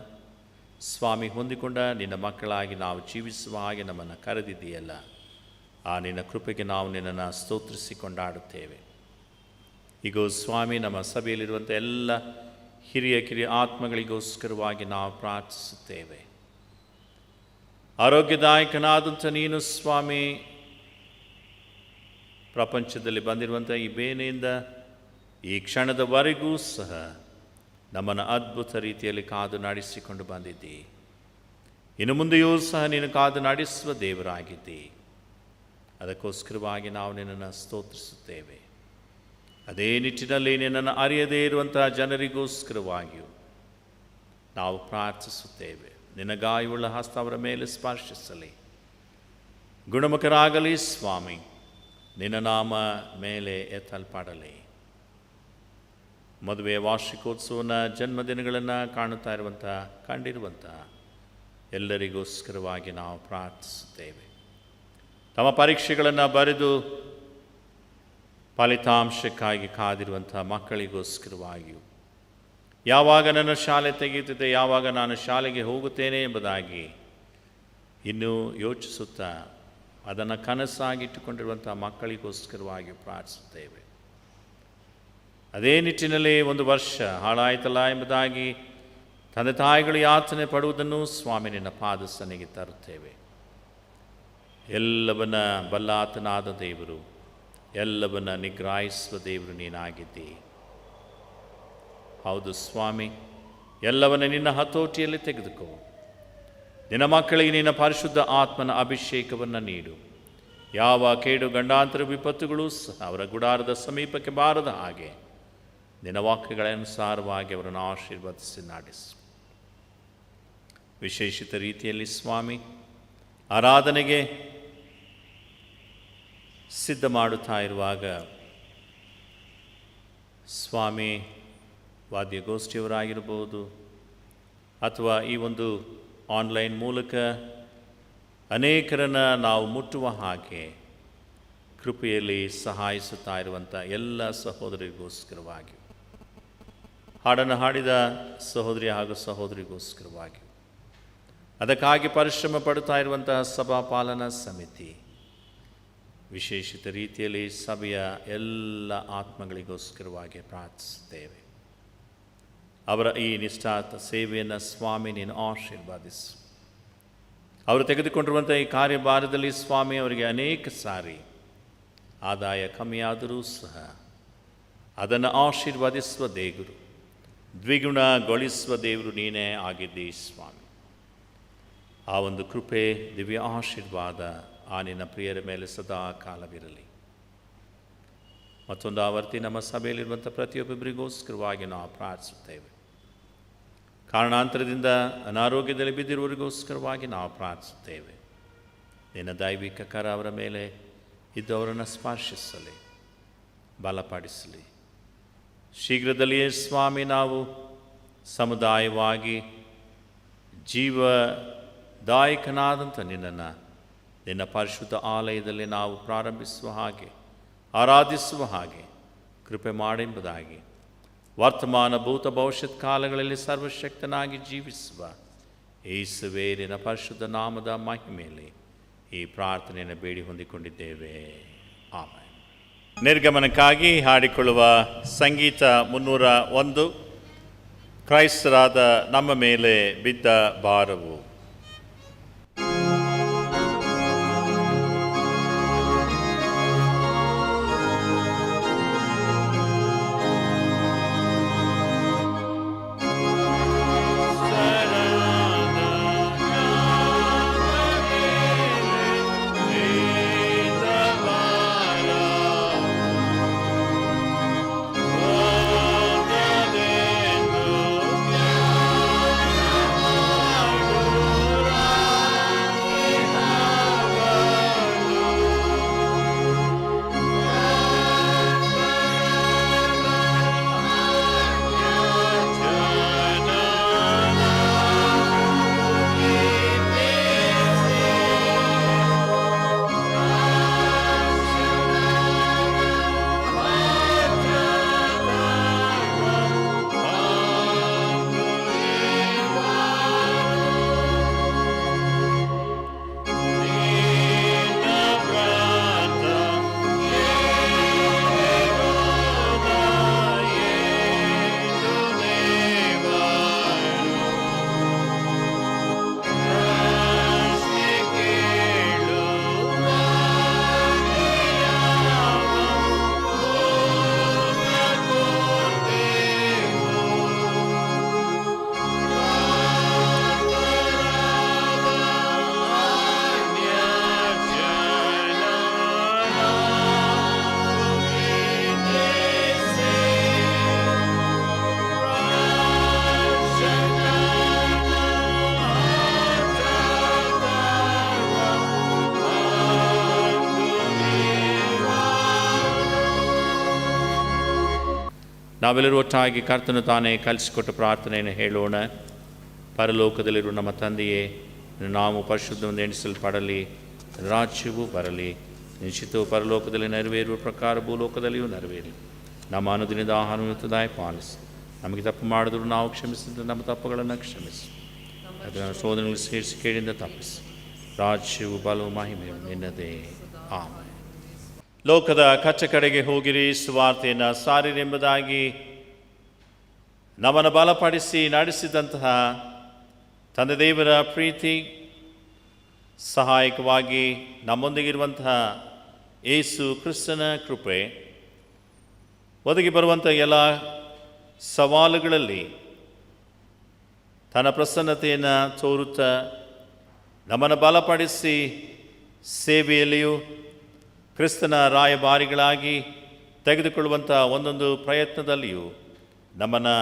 ಸ್ವಾಮಿ ಹೊಂದಿಕೊಂಡ ನಿನ್ನ ಮಕ್ಕಳಾಗಿ ನಾವು ಜೀವಿಸುವ ಹಾಗೆ ನಮ್ಮನ್ನು ಕರೆದಿದ್ದೀಯಲ್ಲ, ಆ ನಿನ್ನ ಕೃಪೆಗೆ ನಾವು ನಿನ್ನನ್ನು ಸ್ತೋತ್ರಿಸಿ ಕೊಂಡಾಡುತ್ತೇವೆ. ಈಗ ಸ್ವಾಮಿ, ನಮ್ಮ ಸಭೆಯಲ್ಲಿರುವಂಥ ಎಲ್ಲ ಹಿರಿಯ ಕಿರಿಯ ಆತ್ಮಗಳಿಗೋಸ್ಕರವಾಗಿ ನಾವು ಪ್ರಾರ್ಥಿಸುತ್ತೇವೆ. ಆರೋಗ್ಯದಾಯಕನಾದಂಥ ನೀನು ಸ್ವಾಮಿ, ಪ್ರಪಂಚದಲ್ಲಿ ಬಂದಿರುವಂಥ ಈ ಬೇನೆಯಿಂದ ಈ ಕ್ಷಣದವರೆಗೂ ಸಹ ನಮ್ಮನ್ನು ಅದ್ಭುತ ರೀತಿಯಲ್ಲಿ ಕಾದು ನಡೆಸಿಕೊಂಡು ಬಂದಿದ್ದಿ. ಇನ್ನು ಮುಂದೆಯೂ ಸಹ ನೀನು ಕಾದು ನಡೆಸುವ ದೇವರಾಗಿದ್ದಿ. ಅದಕ್ಕೋಸ್ಕರವಾಗಿ ನಾವು ನಿನ್ನನ್ನು ಸ್ತೋತ್ರಿಸುತ್ತೇವೆ. ಅದೇ ನಿಟ್ಟಿನಲ್ಲಿ ನಿನ್ನನ್ನು ಅರಿಯದೇ ಇರುವಂತಹ ಜನರಿಗೋಸ್ಕರವಾಗಿಯೂ ನಾವು ಪ್ರಾರ್ಥಿಸುತ್ತೇವೆ. ನಿನ್ನ ಗಾಯವುಳ್ಳ ಹಸ್ತ ಅವರ ಮೇಲೆ ಸ್ಪರ್ಶಿಸಲಿ, ಗುಣಮುಖರಾಗಲಿ ಸ್ವಾಮಿ. ನಿನ್ನ ನಾಮ ಮೇಲೆ ಎತ್ತಲ್ಪಡಲಿ. ಮದುವೆಯ ವಾರ್ಷಿಕೋತ್ಸವನ ಜನ್ಮದಿನಗಳನ್ನು ಕಂಡಿರುವಂಥ ಎಲ್ಲರಿಗೋಸ್ಕರವಾಗಿ ನಾವು ಪ್ರಾರ್ಥಿಸುತ್ತೇವೆ. ತಮ್ಮ ಪರೀಕ್ಷೆಗಳನ್ನು ಬರೆದು ಫಲಿತಾಂಶಕ್ಕಾಗಿ ಕಾದಿರುವಂಥ ಮಕ್ಕಳಿಗೋಸ್ಕರವಾಗಿಯೂ, ಯಾವಾಗ ನನ್ನ ಶಾಲೆ ತೆಗೆಯುತ್ತದೆ, ಯಾವಾಗ ನಾನು ಶಾಲೆಗೆ ಹೋಗುತ್ತೇನೆ ಎಂಬುದಾಗಿ ಇನ್ನೂ ಯೋಚಿಸುತ್ತಾ ಅದನ್ನು ಕನಸಾಗಿಟ್ಟುಕೊಂಡಿರುವಂಥ ಮಕ್ಕಳಿಗೋಸ್ಕರವಾಗಿ ಪ್ರಾರ್ಥಿಸುತ್ತೇವೆ. ಅದೇ ನಿಟ್ಟಿನಲ್ಲಿ ಒಂದು ವರ್ಷ ಹಾಳಾಯ್ತಲ್ಲ ಎಂಬುದಾಗಿ ತಂದೆ ತಾಯಿಗಳು ಯಾತನೆ ಪಡುವುದನ್ನು ಸ್ವಾಮಿ ನಿನ್ನ ಪಾದ ಸನ್ನಿಧಿಗೆ ತರುತ್ತೇವೆ. ಎಲ್ಲವನ್ನ ಬಲ್ಲಾತನಾದ ದೇವರು, ಎಲ್ಲವನ್ನ ನಿಗ್ರಹಿಸುವ ದೇವರು ನೀನಾಗಿದ್ದಿ. ಹೌದು ಸ್ವಾಮಿ, ಎಲ್ಲವನ್ನ ನಿನ್ನ ಹತೋಟಿಯಲ್ಲಿ ತೆಗೆದುಕೋ. ನಿನ್ನ ಮಕ್ಕಳಿಗೆ ನಿನ್ನ ಪರಿಶುದ್ಧ ಆತ್ಮನ ಅಭಿಷೇಕವನ್ನು ನೀಡು. ಯಾವ ಕೇಡು ಗಂಡಾಂತರ ವಿಪತ್ತುಗಳು ಸಹ ಅವರ ಗುಡಾರದ ಸಮೀಪಕ್ಕೆ ಬಾರದ ಹಾಗೆ ನಿನ್ನ ವಾಕ್ಯಗಳ ಅನುಸಾರವಾಗಿ ಅವರನ್ನು ಆಶೀರ್ವದಿಸಿ ನಡೆಸು. ವಿಶೇಷಿತ ರೀತಿಯಲ್ಲಿ ಸ್ವಾಮಿ, ಆರಾಧನೆಗೆ ಸಿದ್ಧ ಮಾಡುತ್ತಾ ಇರುವಾಗ ಸ್ವಾಮಿ, ವಾದ್ಯಗೋಷ್ಠಿಯವರಾಗಿರ್ಬೋದು ಅಥವಾ ಈ ಒಂದು ಆನ್ಲೈನ್ ಮೂಲಕ ಅನೇಕರನ್ನು ನಾವು ಮುಟ್ಟುವ ಹಾಗೆ ಕೃಪೆಯಲ್ಲಿ ಸಹಾಯಿಸುತ್ತಾ ಇರುವಂಥ ಎಲ್ಲ ಸಹೋದರಿಗೋಸ್ಕರವಾಗಿ, ಹಾಡನ್ನು ಹಾಡಿದ ಸಹೋದರಿ ಹಾಗೂ ಸಹೋದರಿಗೋಸ್ಕರವಾಗಿ, ಅದಕ್ಕಾಗಿ ಪರಿಶ್ರಮ ಪಡುತ್ತಾ ಇರುವಂತಹ ಸಭಾಪಾಲನಾ ಸಮಿತಿ, ವಿಶೇಷಿತ ರೀತಿಯಲ್ಲಿ ಸಭೆಯ ಎಲ್ಲ ಆತ್ಮಗಳಿಗೋಸ್ಕರವಾಗಿ ಪ್ರಾರ್ಥಿಸುತ್ತೇವೆ. ಅವರ ಈ ನಿಷ್ಠಾತ ಸೇವೆಯನ್ನು ಸ್ವಾಮಿ ನೀನು ಆಶೀರ್ವಾದಿಸು. ಅವರು ತೆಗೆದುಕೊಂಡಿರುವಂಥ ಈ ಕಾರ್ಯಭಾರದಲ್ಲಿ ಸ್ವಾಮಿ, ಅವರಿಗೆ ಅನೇಕ ಸಾರಿ ಆದಾಯ ಕಮ್ಮಿಯಾದರೂ ಸಹ ಅದನ್ನು ಆಶೀರ್ವಾದಿಸುವ ದೇವರು, ದ್ವಿಗುಣಗೊಳಿಸುವ ದೇವರು ನೀನೇ ಆಗಿದ್ದೀ ಸ್ವಾಮಿ. ಆ ಒಂದು ಕೃಪೆ, ದಿವ್ಯ ಆಶೀರ್ವಾದ ಆ ನಿನ್ನ ಪ್ರಿಯರ ಮೇಲೆ ಸದಾ ಕಾಲವಿರಲಿ. ಮತ್ತೊಂದು ಆವರ್ತಿ ನಮ್ಮ ಸಭೆಯಲ್ಲಿರುವಂಥ ಪ್ರತಿಯೊಬ್ಬರಿಗೋಸ್ಕರವಾಗಿ ನಾವು ಪ್ರಾರ್ಥಿಸುತ್ತೇವೆ. ಕಾರಣಾಂತರದಿಂದ ಅನಾರೋಗ್ಯದಲ್ಲಿ ಬಿದ್ದಿರುವವರಿಗೋಸ್ಕರವಾಗಿ ನಾವು ಪ್ರಾರ್ಥಿಸುತ್ತೇವೆ. ನಿನ್ನ ದೈವಿಕ ಕರ ಅವರ ಮೇಲೆ ಇದ್ದು ಅವರನ್ನು ಸ್ಪರ್ಶಿಸಲಿ, ಬಲಪಡಿಸಲಿ. ಶೀಘ್ರದಲ್ಲಿಯೇ ಸ್ವಾಮಿ, ನಾವು ಸಮುದಾಯವಾಗಿ ಜೀವದಾಯಕನಾದಂಥ ನಿನ್ನನ್ನು ನಿನ್ನ ಪರಿಶುದ್ಧ ಆಲಯದಲ್ಲಿ ನಾವು ಪ್ರಾರಂಭಿಸುವ ಹಾಗೆ, ಆರಾಧಿಸುವ ಹಾಗೆ ಕೃಪೆ ಮಾಡೆಂಬುದಾಗಿ, ವರ್ತಮಾನ ಭೂತ ಭವಿಷ್ಯತ್ ಕಾಲಗಳಲ್ಲಿ ಸರ್ವಶಕ್ತನಾಗಿ ಜೀವಿಸುವ ಯೇಸುವೇ ನಿನ್ನ ಪರಿಶುದ್ಧ ನಾಮದ ಮಹಿಮೆಯಲ್ಲಿ ಈ ಪ್ರಾರ್ಥನೆಯನ್ನು ಬೇಡಿ ಹೊಂದಿಕೊಂಡಿದ್ದೇವೆ. ಆಮೆನ್. ನಿರ್ಗಮನಕ್ಕಾಗಿ ಹಾಡಿಕೊಳ್ಳುವ ಸಂಗೀತ 301, ಕ್ರೈಸ್ತರಾದ ನಮ್ಮ ಮೇಲೆ ಬಿದ್ದ ಭಾರವು. Oh ನಾವೆಲ್ಲರೂ ಒಟ್ಟಾಗಿ ಕರ್ತನು ತಾನೇ ಕಲಿಸಿಕೊಟ್ಟ ಪ್ರಾರ್ಥನೆಯನ್ನು ಹೇಳೋಣ. ಪರಲೋಕದಲ್ಲಿರುವ ನಮ್ಮ ತಂದೆಯೇ, ನಾವು ಪರಿಶುದ್ಧವನ್ನು ಎಣಿಸಲ್ಪಡಲಿ, ರಾಜ್ಯವು ಬರಲಿ, ನಿಶ್ಚಿತವು ಪರಲೋಕದಲ್ಲಿ ನೆರವೇರುವ ಪ್ರಕಾರ ಭೂಲೋಕದಲ್ಲಿಯೂ ನೆರವೇರಲಿ. ನಮ್ಮ ಅನುದಿನದ ಆಹಾರವನ್ನು ದಾಯ ಪಾಲಿಸಿ, ನಮಗೆ ತಪ್ಪು ಮಾಡಿದ್ರು ನಾವು ಕ್ಷಮಿಸಿದ್ರೆ ನಮ್ಮ ತಪ್ಪುಗಳನ್ನು ಕ್ಷಮಿಸಿ, ಅದನ್ನು ಶೋಧನೆಗಳು ಸೇರಿಸಿ ಕೇಳಿಂದ ತಪ್ಪಿಸಿ. ರಾಜ್ಯವು ಬಲವು ಮಹಿಮೆಯು ನಿನ್ನದೇ. ಆಮೆನ್. ಲೋಕದ ಕಚ್ಚ ಕಡೆಗೆ ಹೋಗಿರಿ, ಸುವಾರ್ತೆಯನ್ನು ಸಾರಿರೆಂಬುದಾಗಿ ನಮ್ಮನ್ನು ಬಲಪಡಿಸಿ ನಡೆಸಿದಂತಹ ತಂದೆ ದೇವರ ಪ್ರೀತಿ, ಸಹಾಯಕವಾಗಿ ನಮ್ಮೊಂದಿಗಿರುವಂತಹ ಯೇಸು ಕ್ರಿಸ್ತನ ಕೃಪೆ, ಒದಗಿ ಬರುವಂಥ ಎಲ್ಲ ಸವಾಲುಗಳಲ್ಲಿ ತನ್ನ ಪ್ರಸನ್ನತೆಯನ್ನು ತೋರುತ್ತಾ ನಮ್ಮನ್ನು ಬಲಪಡಿಸಿ ಸೇವೆಯಲ್ಲಿಯೂ ಕ್ರಿಸ್ತನ ರಾಯಭಾರಿಗಳಾಗಿ ತೆಗೆದುಕೊಳ್ಳುವಂಥ ಒಂದೊಂದು ಪ್ರಯತ್ನದಲ್ಲಿಯೂ ನಮ್ಮನ್ನು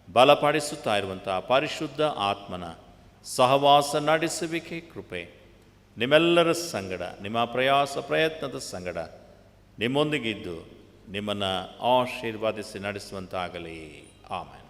ಬಲಪಡಿಸುತ್ತಾ ಇರುವಂಥ ಪರಿಶುದ್ಧ ಆತ್ಮನ ಸಹವಾಸ ನಡೆಸುವಿಕೆ ಕೃಪೆ ನಿಮ್ಮೆಲ್ಲರ ಸಂಗಡ, ನಿಮ್ಮ ಪ್ರಯಾಸ ಪ್ರಯತ್ನದ ಸಂಗಡ ನಿಮ್ಮೊಂದಿಗಿದ್ದು ನಿಮ್ಮನ್ನು ಆಶೀರ್ವಾದಿಸಿ ನಡೆಸುವಂತಾಗಲಿ. ಆಮೆನ್.